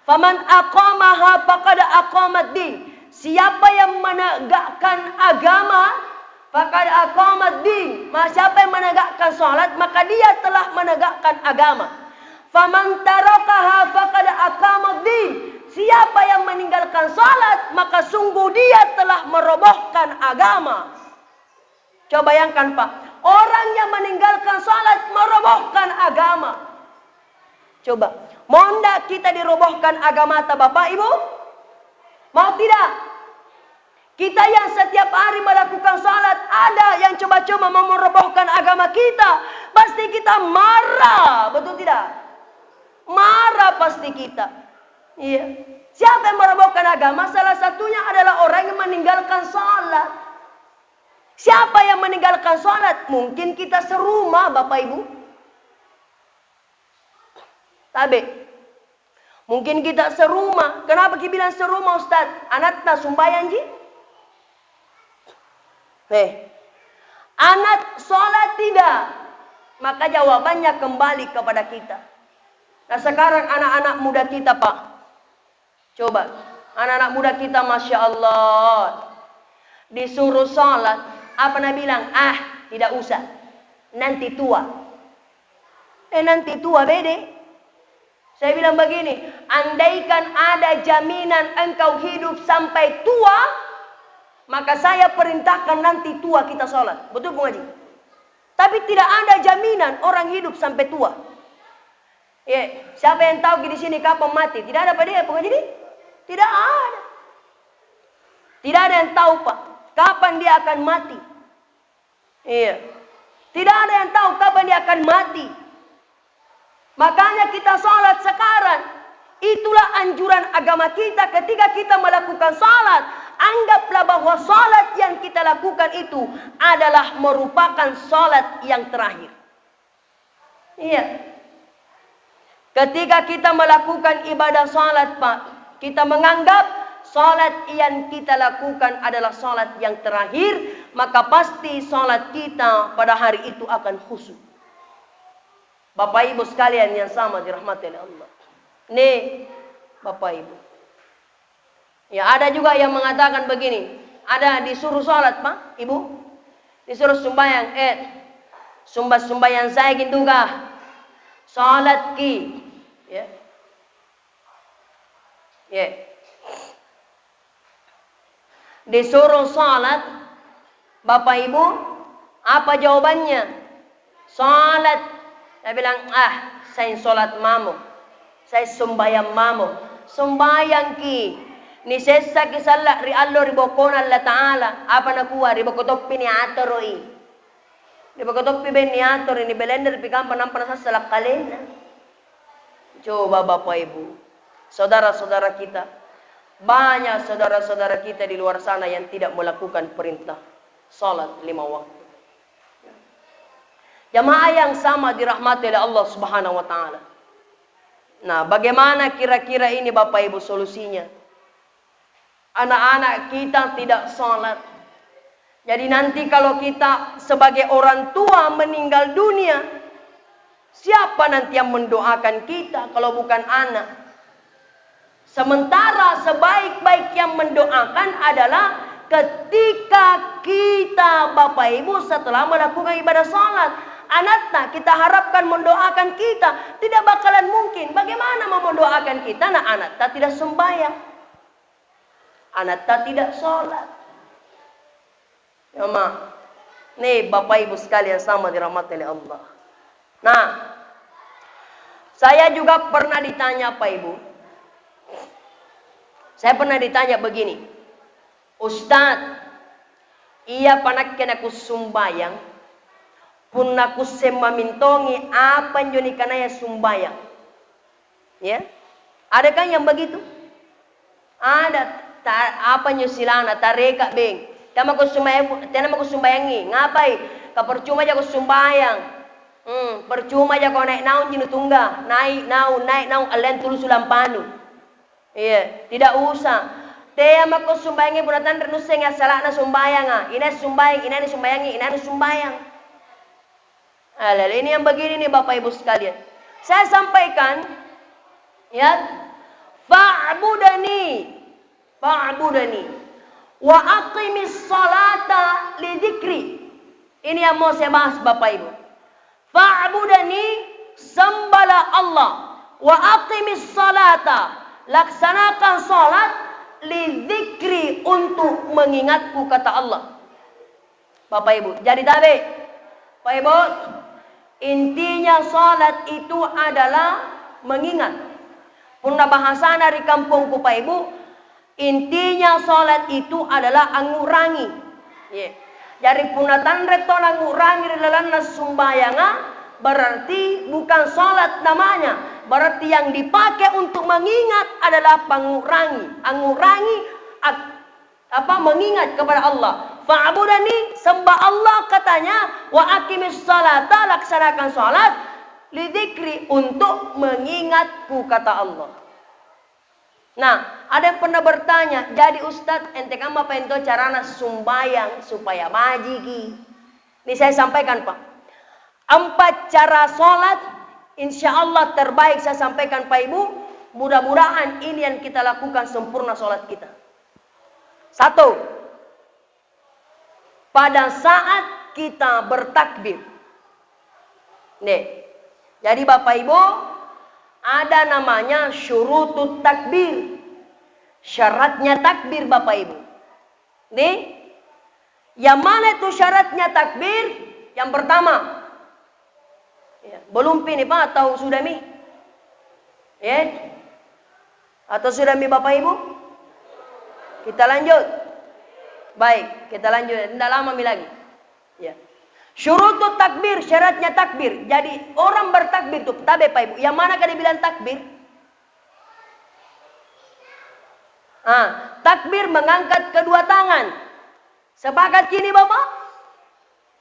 Faman aqamaha faqad aqamaddin. Siapa yang menegakkan agama, faqad aqamaddin. Siapa yang menegakkan sholat, maka dia telah menegakkan agama. Faman tarakaha faqad aqamaddin. Siapa yang meninggalkan salat, maka sungguh dia telah merobohkan agama. Coba bayangkan Pak, orang yang meninggalkan salat merobohkan agama. Coba, mau enggak kita dirobohkan agama ta Bapak Ibu? Mau tidak? Kita yang setiap hari melakukan salat, ada yang coba-coba mau merobohkan agama kita, pasti kita marah, betul tidak? Marah pasti kita. Iya. Siapa yang merobohkan agama? Salah satunya adalah orang yang meninggalkan salat. Siapa yang meninggalkan salat? Mungkin kita serumah, Bapak Ibu. Tapi mungkin kita serumah. Kenapa kita bilang serumah, Ustaz? Anaknya sumbayang ji? Anak salat tidak. Maka jawabannya kembali kepada kita. Nah sekarang anak-anak muda kita Pak, coba anak-anak muda kita Masya Allah, disuruh sholat, apa nak bilang? Tidak usah, nanti tua. Nanti tua bede. Saya bilang begini, andaikan ada jaminan engkau hidup sampai tua, maka saya perintahkan nanti tua kita sholat. Betul Bung Haji? Tapi tidak ada jaminan orang hidup sampai tua. Ya, siapa yang tahu di sini kapan mati? Tidak ada pada dia, Bung Haji? Tidak ada. Tidak ada yang tahu Pak, kapan dia akan mati. Iya. Tidak ada yang tahu kapan dia akan mati. Makanya kita sholat sekarang. Itulah anjuran agama kita ketika kita melakukan sholat. Anggaplah bahwa sholat yang kita lakukan itu adalah merupakan sholat yang terakhir. Iya. Ketika kita melakukan ibadah sholat Pak, kita menganggap sholat yang kita lakukan adalah sholat yang terakhir, maka pasti sholat kita pada hari itu akan khusyuk. Bapak Ibu sekalian yang sama dirahmati oleh Allah. Nih, Bapak Ibu. Ya, ada juga yang mengatakan begini. Ada disuruh sholat, Pak, Ibu. Disuruh sembahyang. Sembahyang saya gitu kah? Sholat ki. Ya. Ya. Disuruh sholat. Bapak Ibu, apa jawabannya? Sholat. Saya bilang, saya sholat mamu. Saya sembahyang mamu. Sembahyang ki. Ni sessa ki salla ri allo ribokona Allah Ta'ala. Apa nakuha? Ribokotoppi ni atoroi. Ribokotoppi ben ni ator. Ni belender pikampa nampan sa salak kalena. Coba Bapak Ibu. Saudara-saudara kita. Banyak saudara-saudara kita di luar sana yang tidak melakukan perintah salat 5 waktu. Jamaah yang sama dirahmati oleh Allah Subhanahu wa taala. Nah, bagaimana kira-kira ini Bapak Ibu solusinya? anak-anak kita tidak sholat. Jadi nanti kalau kita sebagai orang tua meninggal dunia, siapa nanti yang mendoakan kita kalau bukan anak? Sementara sebaik-baik yang mendoakan adalah ketika kita Bapak Ibu setelah melakukan ibadah sholat. Anak kita harapkan mendoakan kita. Tidak bakalan mungkin. Bagaimana mau mendoakan kita? Nah, anak tidak sembahyang. Anak tidak sholat. Ya, nih Bapak Ibu sekalian sama dirahmati oleh Allah. Nah, saya juga pernah ditanya Pak Ibu. Saya pernah ditanya begini. Ustadz, iya panakkan aku sumbayang. Pun aku semamintongi apa yang kanaya sumbayang. Ya? Adakah yang begitu? Ada. Apa nyusilana? Tareka beng. Tama ko sumbayangi. Ngapai? Kapercuma aja ko sumbayang. Percuma aja ko naik naun jinutungga. Naik naun alen tulu sulampanu. Iya, tidak usah. Teh mako sumbayangi punatan renuse nga salahna sumbayang. Ina sumbayangi, ina sumbayang. Ini yang begini nih Bapak Ibu sekalian. Saya sampaikan ya, fa'budani wa aqimis salata li dzikri. Ini yang mau saya bahas Bapak Ibu. Fa'budani, sembahlah Allah, wa aqimis salata, laksanakan salat li dzikri, untuk mengingatku, kata Allah. Bapak Ibu, jadi tabe. Bapak Ibu, intinya salat itu adalah mengingat. Punna bahasa dari kampungku Pak Ibu, intinya salat itu adalah angurangi. Yeah. Jadi punna tanre to angurangi dalam sumbayanga, berarti bukan salat namanya. Berarti yang dipakai untuk mengingat adalah pengurangi. Angurangi mengingat kepada Allah. Fa'budani, sembah Allah katanya, wa aqimis salata, laksanakan salat, lidzikri, untuk mengingatku, kata Allah. Nah, ada yang pernah bertanya, jadi Ustadz, ente kan apa ento carana sumbayang supaya majigi? Ini saya sampaikan Pak. 4 cara salat, insya Allah terbaik saya sampaikan Pak Ibu. Mudah-mudahan ini yang kita lakukan sempurna salat kita. 1. Pada saat kita bertakbir. Nih, jadi Bapak Ibu, ada namanya syurutut takbir. Syaratnya takbir Bapak Ibu. Nih, yang mana itu syaratnya takbir? Yang pertama, ya, belum nih Pak atau sudah mi? Ya, atau sudah mi Bapak Ibu? Kita lanjut. Baik, kita lanjut. Tidak lama mi lagi. Ya. Syurutut takbir, syaratnya takbir. Jadi orang bertakbir itu, tabe Pak Ibu. Yang mana kan dibilang takbir? Takbir mengangkat kedua tangan. Sepakat kini Bapak?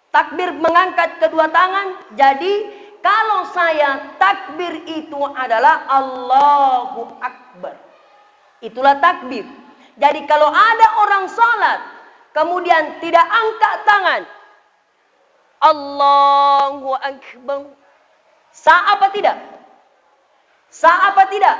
Takbir mengangkat kedua tangan. Jadi kalau saya takbir itu adalah Allahu Akbar. Itulah takbir. Jadi kalau ada orang salat kemudian tidak angkat tangan, Allahu Akbar, sah apa tidak? Sah apa tidak?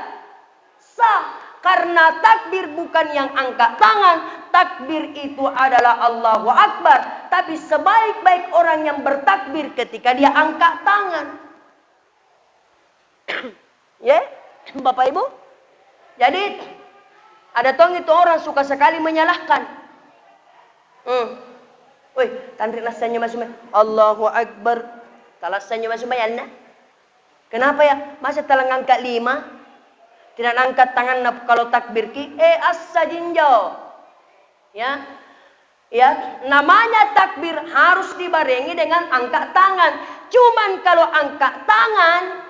Sah. Karena takbir bukan yang angkat tangan. Takbir itu adalah Allahu Akbar. Tapi sebaik-baik orang yang bertakbir ketika dia angkat tangan. Ya, Bapak Ibu. Jadi ada tong itu orang suka sekali menyalahkan. Woi, tandri lasanya masuk Allahu Akbar. Talasanya masuk bayana. Kenapa ya? Masa telah ngangkat 5? Tidak angkat tangan kalau takbir ki. Assa jinjo. Ya. Ya, namanya takbir harus dibarengi dengan angkat tangan. Cuman kalau angkat tangan,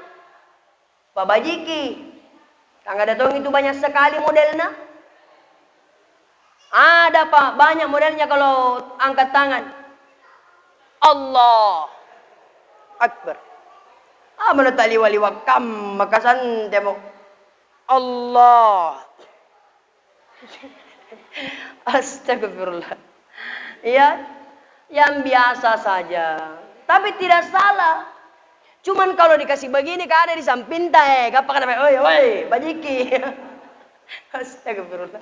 Pak Bajiki, Kang ada tong itu banyak sekali modelnya. Ada Pak, banyak modelnya kalau angkat tangan. Allah Akbar. Mana tali wali wakam makasan demo. Allah. Astagfirullah. Ya, yang biasa saja. Tapi tidak salah. Cuman kalau dikasih begini kan ada di samping teh, kapan kan oi, bajiki. Astagfirullah.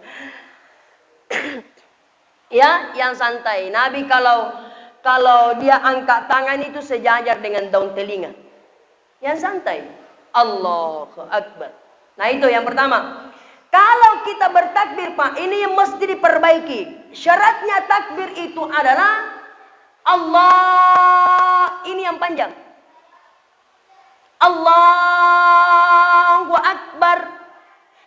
Ya, yang santai. Nabi kalau dia angkat tangan itu sejajar dengan daun telinga. Yang santai. Allahu Akbar. Nah, itu yang pertama. Kalau kita bertakbir, Pak, ini yang mesti diperbaiki. Syaratnya takbir itu adalah Allah, ini yang panjang. Allahu Akbar.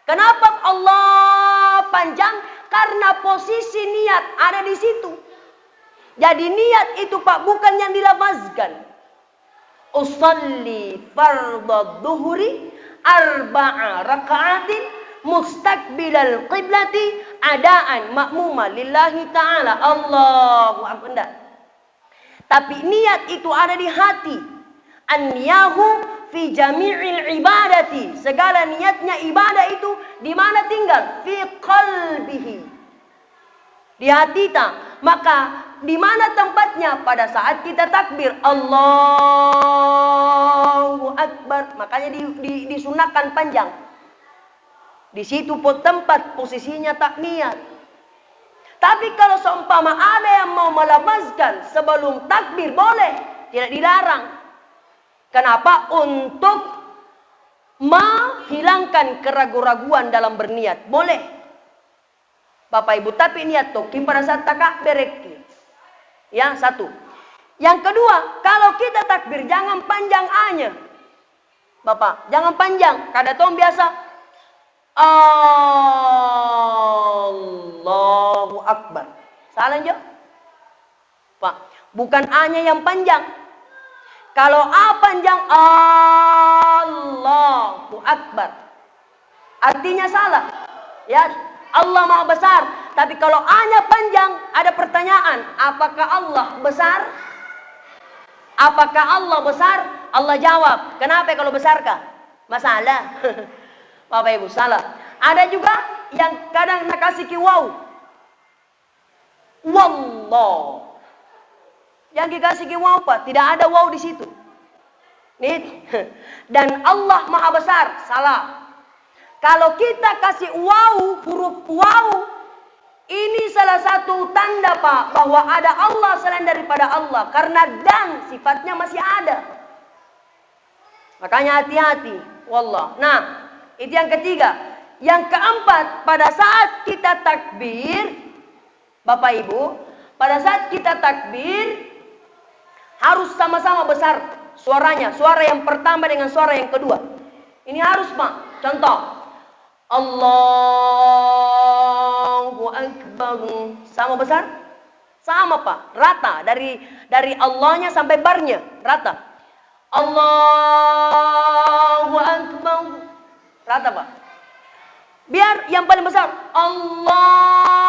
Kenapa Allah panjang? Karena posisi niat ada di situ. Jadi niat itu, Pak, bukan yang dilafazkan. Usalli fardad dhuhri arba'a raka'atin mustaqbilal qiblati adaan ma'muma lillahi ta'ala. Allahu Akbar. Tapi niat itu ada di hati. An-niyahu fi jami'il ibadati. Segala niatnya ibadah itu di mana tinggal? Fi qalbihi. Di hati kita. Maka di mana tempatnya? Pada saat kita takbir. Allahu Akbar. Makanya disunahkan panjang. Di situ tempat posisinya tak niat. Tapi kalau seumpama ada yang mau melafazkan sebelum takbir, boleh. Tidak dilarang. Kenapa? Untuk menghilangkan keraguan-raguan dalam berniat. Boleh. Bapak Ibu, tapi niat tokim pada saat takbir. Ya, satu. Yang kedua, kalau kita takbir jangan panjang A-nya. Bapak, jangan panjang. Kada tong biasa Allahu Akbar. Salah aja. Pak, bukan A-nya yang panjang. Kalau A panjang, Allahu Akbar. Artinya salah. Ya, Allah Maha Besar. Tapi kalau A-nya panjang, ada pertanyaan. Apakah Allah besar? Apakah Allah besar? Allah jawab. Kenapa kalau besarkah? Masalah. Bapak Ibu, salah. Ada juga yang kadang nak kasih ki waw. Wallah. Yang dikasih ki waw, Pak, tidak ada waw di situ. Nih. Dan Allah Maha Besar, salah. Kalau kita kasih waw, huruf waw, ini salah satu tanda, Pak, bahwa ada Allah selain daripada Allah. Karena dan sifatnya masih ada. Makanya hati-hati. Wallah. Nah, itu yang ketiga. Yang keempat, pada saat kita takbir, Bapak Ibu, pada saat kita takbir, harus sama-sama besar suaranya. Suara yang pertama dengan suara yang kedua. Ini harus, Pak. Contoh. Allahu Akbar. Sama besar? Sama, Pak. Rata. Dari Allahnya sampai barnya. Rata. Allahu Akbar. Rata, Pak. Biar yang paling besar. Allahu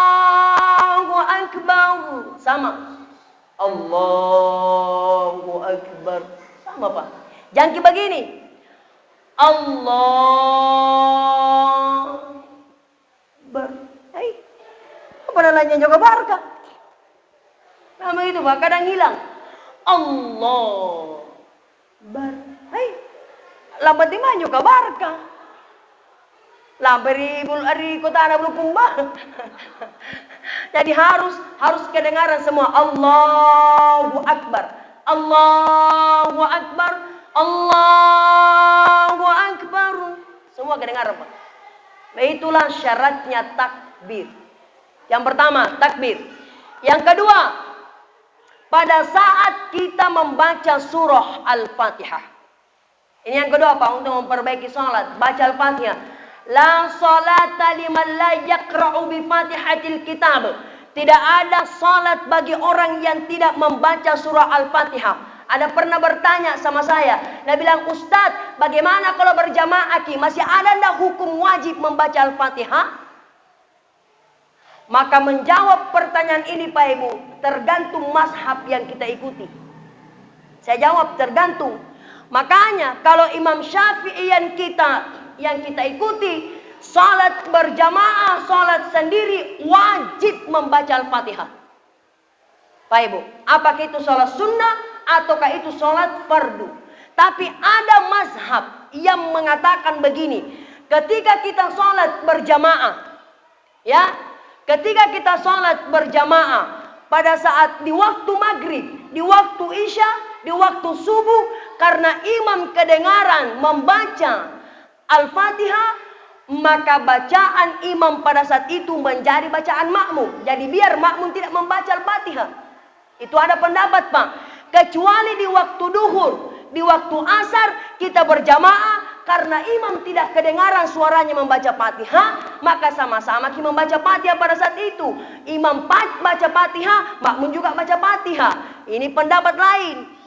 Akbar. Sama. Allahu Akbar. Sama, Pak. Jangan kayak begini. Allah Akbar. Hei. Apa namanya juga barka? Nama itu, Pak. Kadang hilang. Allah Akbar. Hei. Lambat di mana juga barka? Lamperi ari kota anak belum kumbang. Jadi harus kedengaran semua. Allahu Akbar. Allahu Akbar. Allahu Akbar. Semua kedengaran, Pak. Nah, itulah syaratnya takbir. Yang pertama, takbir. Yang kedua, pada saat kita membaca surah Al-Fatihah. Ini yang kedua, Pak, untuk memperbaiki salat, baca Al-Fatihah. La salata liman la yaqra'u bi Fatihatil kitab. Tidak ada salat bagi orang yang tidak membaca surah Al-Fatihah. Ada pernah bertanya sama saya. Dia bilang, Ustadz, bagaimana kalau berjamaah ki? Masih ada enggak hukum wajib membaca Al-Fatihah? Maka menjawab pertanyaan ini, Pak Ibu, tergantung mazhab yang kita ikuti. Saya jawab tergantung. Makanya kalau Imam Syafi'i yang kita ikuti, salat berjamaah, salat sendiri wajib membaca Al-Fatihah. Pak Ibu, apakah itu salat sunnah ataukah itu salat fardu? Tapi ada mazhab yang mengatakan begini, ketika kita salat berjamaah, ya, ketika kita salat berjamaah pada saat di waktu maghrib, di waktu isya, di waktu subuh, karena imam kedengaran membaca Al-Fatihah, maka bacaan imam pada saat itu menjadi bacaan makmum. Jadi biar makmum tidak membaca Al-Fatihah. Itu ada pendapat, Pak. Kecuali di waktu duhur, di waktu asar kita berjamaah, karena imam tidak kedengaran suaranya membaca Fatihah, maka sama-sama kita membaca Fatihah pada saat itu. Imam baca Fatihah, makmum juga baca Fatihah. Ini pendapat lain.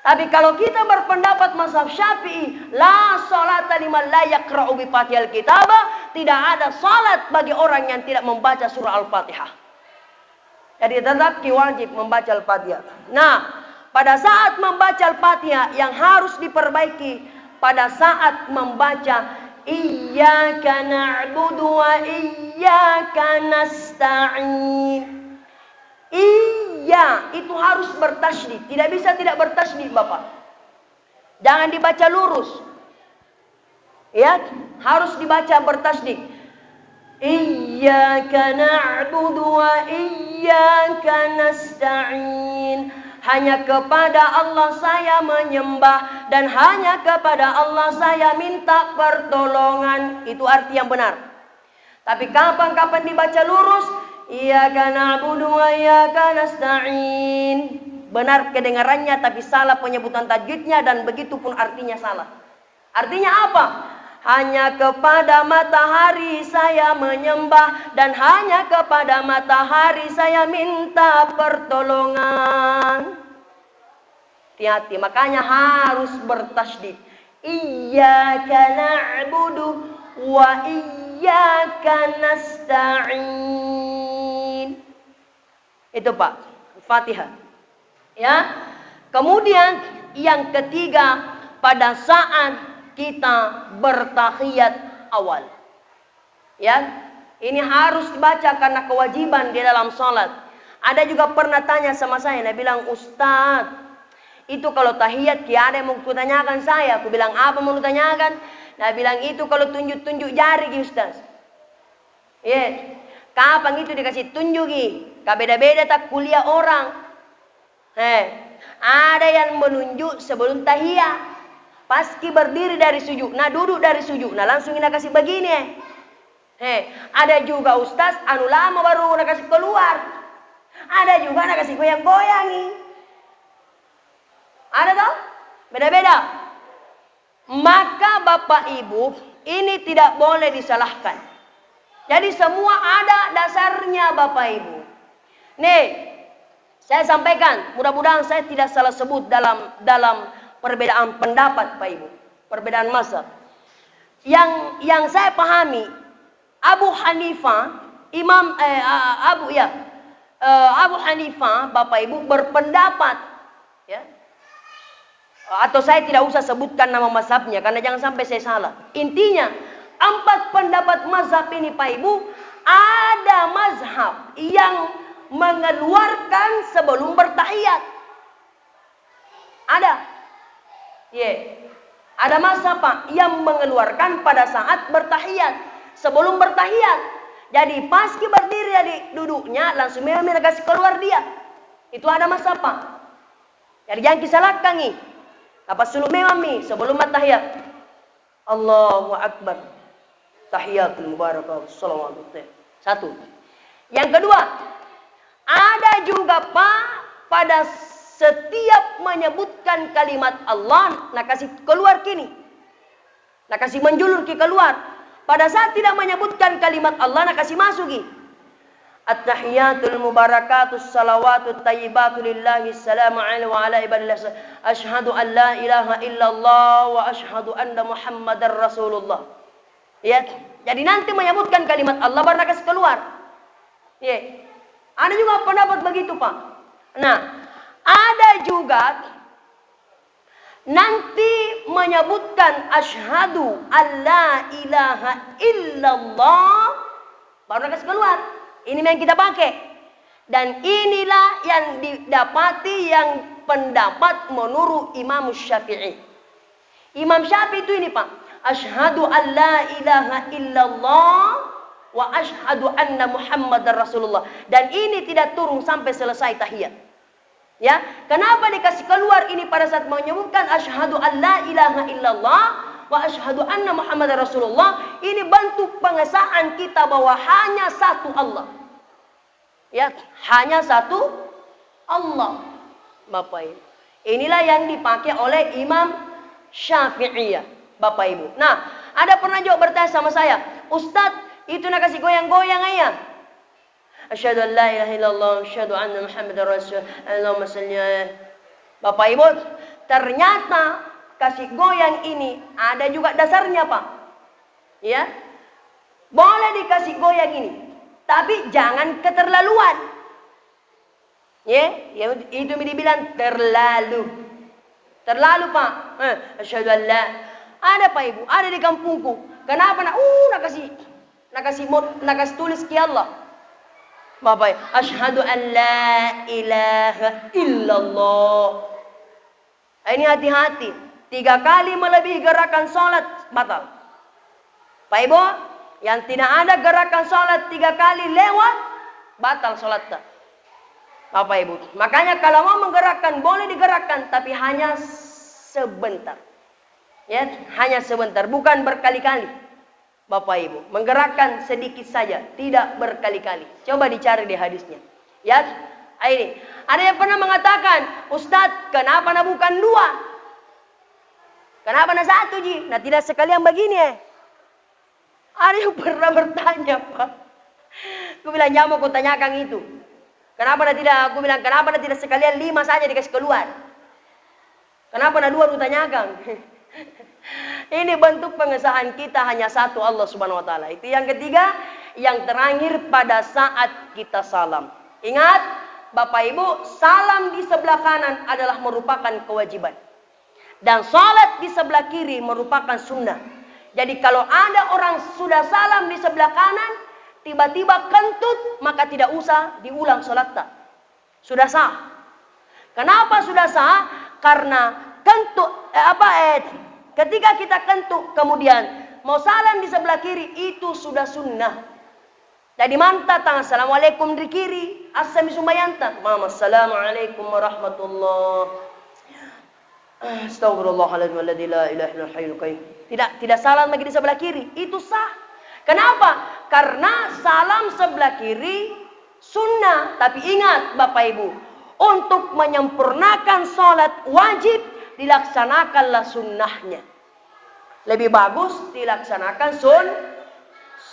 Tapi kalau kita berpendapat mazhab Syafi'i, la salata liman la yaqra'u bi Fatihil kitabah, tidak ada salat bagi orang yang tidak membaca surah Al-Fatihah. Jadi tetap wajib membaca Al-Fatihah. Nah, pada saat membaca Al-Fatihah yang harus diperbaiki pada saat membaca iyyaka na'budu wa iyyaka nasta'in. Iya, itu harus bertasydid. Tidak bisa tidak bertasydid, Bapak. Jangan dibaca lurus. Ya, harus dibaca bertasydid. Iyyaka na'budu wa iyyaka nasta'in. Hanya kepada Allah saya menyembah dan hanya kepada Allah saya minta pertolongan. Itu arti yang benar. Tapi kapan-kapan dibaca lurus, iyyaka na'budu wa iyyaka nasta'in. Benar kedengarannya tapi salah penyebutan tajwidnya, dan begitu pun artinya salah. Artinya apa? Hanya kepada matahari saya menyembah dan hanya kepada matahari saya minta pertolongan. Hati-hati, makanya harus bertasydid. Iyyaka na'budu wa iyyaka nasta'in. Itu Pak, Fatihah. Ya. Kemudian yang ketiga, pada saat kita bertahiyat awal. Ya, ini harus dibaca karena kewajiban di dalam salat. Ada juga pernah tanya sama saya, dia bilang, "Ustaz, itu kalau tahiyat ada yang mau kutanyakan saya." Aku bilang, "Apa mau kutanyakan?" Dia bilang, "Itu kalau tunjuk-tunjuk jari, Ustaz." Ya, kapan itu dikasih tunjuki? Beda-beda tak kuliah orang. Ada yang menunjuk sebelum tahiyat. Paski berdiri dari sujud, nah duduk dari sujud, nah langsung nak kasih begini. Ada juga ustaz anu lama baru nak kasih keluar. Ada juga nak kasih goyang-goyangi. Ada toh? Beda-beda. Maka Bapak Ibu, ini tidak boleh disalahkan. Jadi semua ada dasarnya Bapak Ibu. Nih, saya sampaikan, mudah-mudahan saya tidak salah sebut dalam perbedaan pendapat Pak Ibu, perbedaan mazhab. Yang saya pahami, Abu Hanifah, Abu Hanifah, Bapak Ibu berpendapat, ya. Atau saya tidak usah sebutkan nama mazhabnya karena jangan sampai saya salah. Intinya, 4 pendapat mazhab ini Pak Ibu, ada mazhab yang mengeluarkan sebelum bertahiyat. Ada. Ada mazhab Pak yang mengeluarkan pada saat bertahiyat, sebelum bertahiyat. Jadi paski berdiri dari duduknya langsung memang kasih keluar dia. Itu ada mazhab Pak. Jadi jangan disalahkan nih. Apa suluk memang sebelum bertahiyat. Allahu Akbar. Tahiyatul mubarakatuh. Shalawatullah. 1. Yang kedua, ada juga Pak pada setiap menyebutkan kalimat Allah, nak kasih keluar kini. Nak kasih menjulur ke keluar. Pada saat tidak menyebutkan kalimat Allah, nak kasih masuki. At-tahiyatul mubarakatus salawatut tayyibatu lillahi assalamu alaihi wa ala ibadillah. Asyhadu an la ilaha illallah wa asyhadu anna muhammadar rasulullah. Ya, jadi nanti menyebutkan kalimat Allah baru nak kasih keluar. Ya. Ada juga pendapat begitu, Pak. Nah, ada juga nanti menyebutkan asyhadu alla ilaha illallah, baru kasih keluar. Ini yang kita pakai. Dan inilah yang didapati yang pendapat menurut Imam Syafi'i. Imam Syafi'i itu ini Pak. Asyhadu alla ilaha illallah wa asyhadu anna Muhammadar Rasulullah. Dan ini tidak turun sampai selesai tahiyat. Ya, kenapa dikasih keluar ini pada saat menyebutkan asyhadu alla ilaha illallah wa asyhadu anna Muhammadar Rasulullah? Ini bentuk pengesahan kita bahwa hanya satu Allah. Ya, hanya satu Allah. Bapak Ibu. Inilah yang dipakai oleh Imam Syafi'iyah, Bapak Ibu. Nah, ada pernah juga bertanya sama saya, Ustadz, itu nak kasih goyang-goyang ayah. Asyhadu an la ilaha illallah, asyhadu anna Muhammadar Rasulullah. Allahumma shalli ala. Bapak Ibu, ternyata kasih goyang ini ada juga dasarnya, Pak. Ya. Boleh dikasih goyang ini, tapi jangan keterlaluan. Ya, itu dibilang terlalu. Terlalu, Pak. Asyhadu an la. Ada Pak Ibu, ada di kampungku. Kenapa nak kasih tulis ke Allah. Bapak, asyhadu an la ilaha illallah. Ini hati-hati. 3 kali melebihi gerakan salat batal. Pak Ibu, yang tidak ada gerakan salat 3 kali lewat, batal salatnya. Bapak Ibu, makanya kalau mau menggerakkan boleh digerakkan, tapi hanya sebentar. Ya, hanya sebentar, bukan berkali-kali. Bapak Ibu, menggerakkan sedikit saja, tidak berkali-kali. Coba dicari di hadisnya. Ya, ini. Ada yang pernah mengatakan, Ustadz, kenapa nak bukan 2? Kenapa nak 1 ji? Nah, tidak sekalian begini Ada yang pernah bertanya, Pak. Aku bilang, ya mau kutanyakan itu. Kenapa nak tidak? Aku bilang, kenapa nak tidak sekalian 5 saja dikasih keluar? Kenapa nak 2 kutanyakan? Ini bentuk pengesahan kita hanya satu Allah Subhanahu wa taala. Itu yang ketiga, yang terakhir pada saat kita salam. Ingat, Bapak Ibu, salam di sebelah kanan adalah merupakan kewajiban. Dan salat di sebelah kiri merupakan sunnah. Jadi kalau ada orang sudah salam di sebelah kanan, tiba-tiba kentut, maka tidak usah diulang salatnya. Sudah sah. Kenapa sudah sah? Karena kentut ketika kita kentut kemudian mau salam di sebelah kiri, itu sudah sunnah. Jadi mantap tangan assalamualaikum di kiri, assami sumayanta, assalamualaikum warahmatullah. Astagfirullahaladzim la ilaha illa hayyul qayyum. Tidak salam lagi di sebelah kiri, itu sah. Kenapa? Karena salam sebelah kiri sunnah. Tapi ingat Bapak Ibu, untuk menyempurnakan salat wajib dilaksanakanlah sunnahnya. Lebih bagus dilaksanakan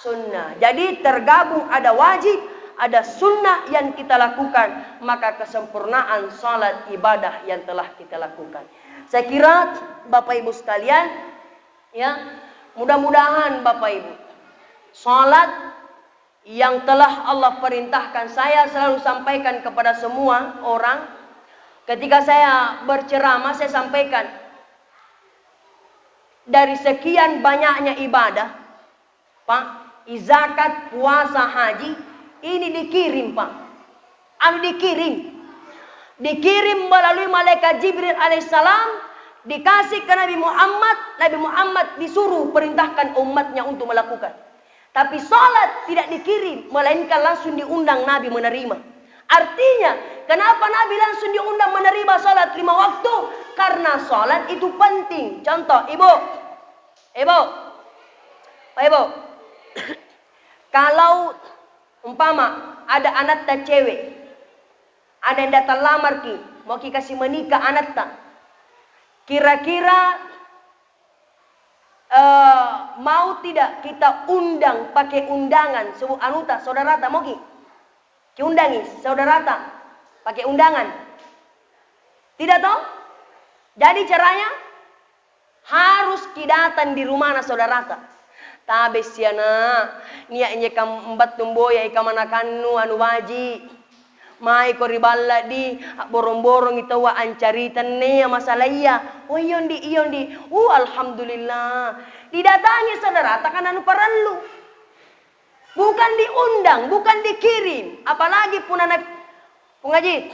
sunnah. Jadi tergabung, ada wajib, ada sunnah yang kita lakukan. Maka kesempurnaan salat ibadah yang telah kita lakukan. Saya kira Bapak Ibu sekalian, ya, mudah-mudahan Bapak Ibu, salat yang telah Allah perintahkan, saya selalu sampaikan kepada semua orang. Ketika saya berceramah, saya sampaikan, dari sekian banyaknya ibadah, Pak, zakat, puasa, haji, ini dikirim, Pak. Dikirim melalui malaikat Jibril alaihissalam, dikasih ke Nabi Muhammad. Nabi Muhammad disuruh perintahkan umatnya untuk melakukan. Tapi salat tidak dikirim, melainkan langsung diundang Nabi menerima. Artinya, kenapa Nabi langsung diundang menerima salat 5 waktu? Karena salat itu penting. Contoh, Ibu. Kalau umpama ada anak tak cewek, ada yang datang lamar ki, mau ki kasih menikah anak tak, kira-kira mau tidak kita undang pakai undangan sebuah anuta saudara tak mau ki? Undangi saudara tak pakai undangan? Tidak toh? Jadi caranya harus kidatan di rumah saudara tak. Tabe siana niatnya kam embat tumboya ika manakanu anu waji. Mai ko riballa di borong-borong itu wa ancaritan nih masalah iya. Oh iyondi. Alhamdulillah. Didatangi saudara, takkan anu perlu. Bukan diundang, bukan dikirim. Apalagi pun anak pengaji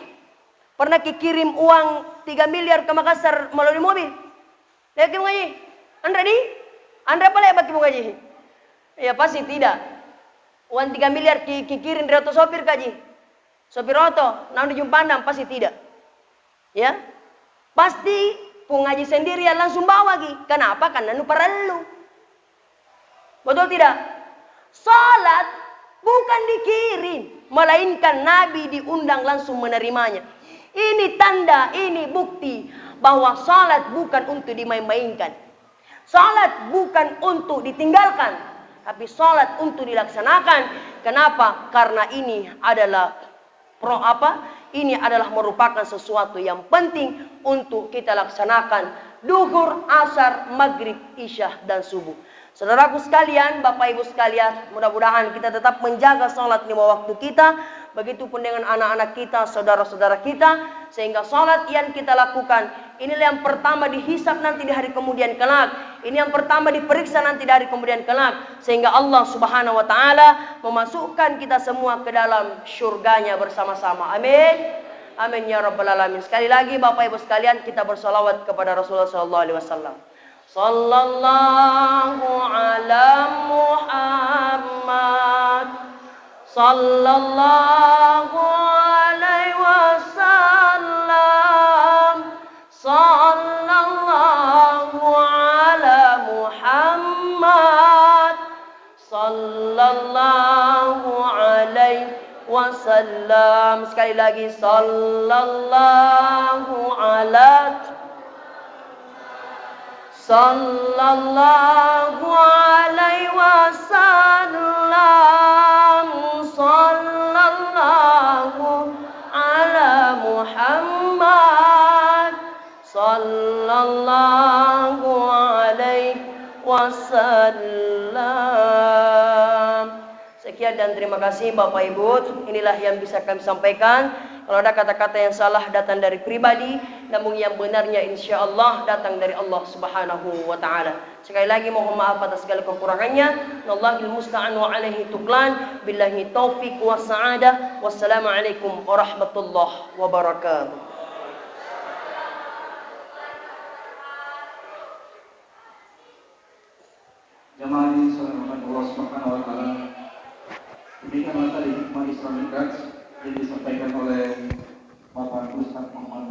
pernah kirim uang 3 miliar ke Makassar melalui mobil. Lihat pengaji. Andra apa lagi bagi pengaji? Ya pasti tidak. Uang 3 miliar kirim dari auto sopir kaji. Sopir oto, namun dijumpandang pasti tidak. Ya, pasti pengaji sendiri yang langsung bawa lagi. Kenapa? Karena nu perlu. Betul tidak? Salat bukan dikirim, melainkan Nabi diundang langsung menerimanya. Ini tanda, ini bukti bahwa salat bukan untuk dimain-mainkan. Salat bukan untuk ditinggalkan, tapi salat untuk dilaksanakan. Kenapa? Karena ini adalah ini adalah merupakan sesuatu yang penting untuk kita laksanakan duhur, asar, maghrib, isya, dan subuh. Saudaraku sekalian, Bapak Ibu sekalian, mudah-mudahan kita tetap menjaga sholat 5 waktu kita. Begitupun dengan anak-anak kita, saudara-saudara kita. Sehingga sholat yang kita lakukan, inilah yang pertama dihisap nanti di hari kemudian kelak. Ini yang pertama diperiksa nanti di hari kemudian kelak. Sehingga Allah Subhanahu wa ta'ala memasukkan kita semua ke dalam syurganya bersama-sama. Amin. Amin ya rabbal alamin. Sekali lagi Bapak Ibu sekalian, kita bersolawat kepada Rasulullah SAW. Sallallahu ala Muhammad, sallallahu alaihi wasallam, sallallahu ala Muhammad, sallallahu alaihi wasallam. Sekali lagi, sallallahu ala sallallahu alaihi wasallam, sallallahu ala Muhammad, sallallahu alaihi wasallam. Sekian dan terima kasih Bapak Ibu. Inilah yang bisa kami sampaikan. Kalau ada kata-kata yang salah datang dari pribadi, namun yang benarnya insya Allah datang dari Allah Subhanahu wa ta'ala. Sekali lagi mohon maaf atas segala kekurangannya. Wallahul musta'an wa alaihi tuklan. Billahi taufiq wa sa'adah. Wassalamualaikum warahmatullahi wabarakatuh. Jamaah ini salam Allah Subhanahu wa ta'ala. Demikianlah tadi hikmah Islamic Guides yang disampaikan oleh Bapak Ustaz Muhammad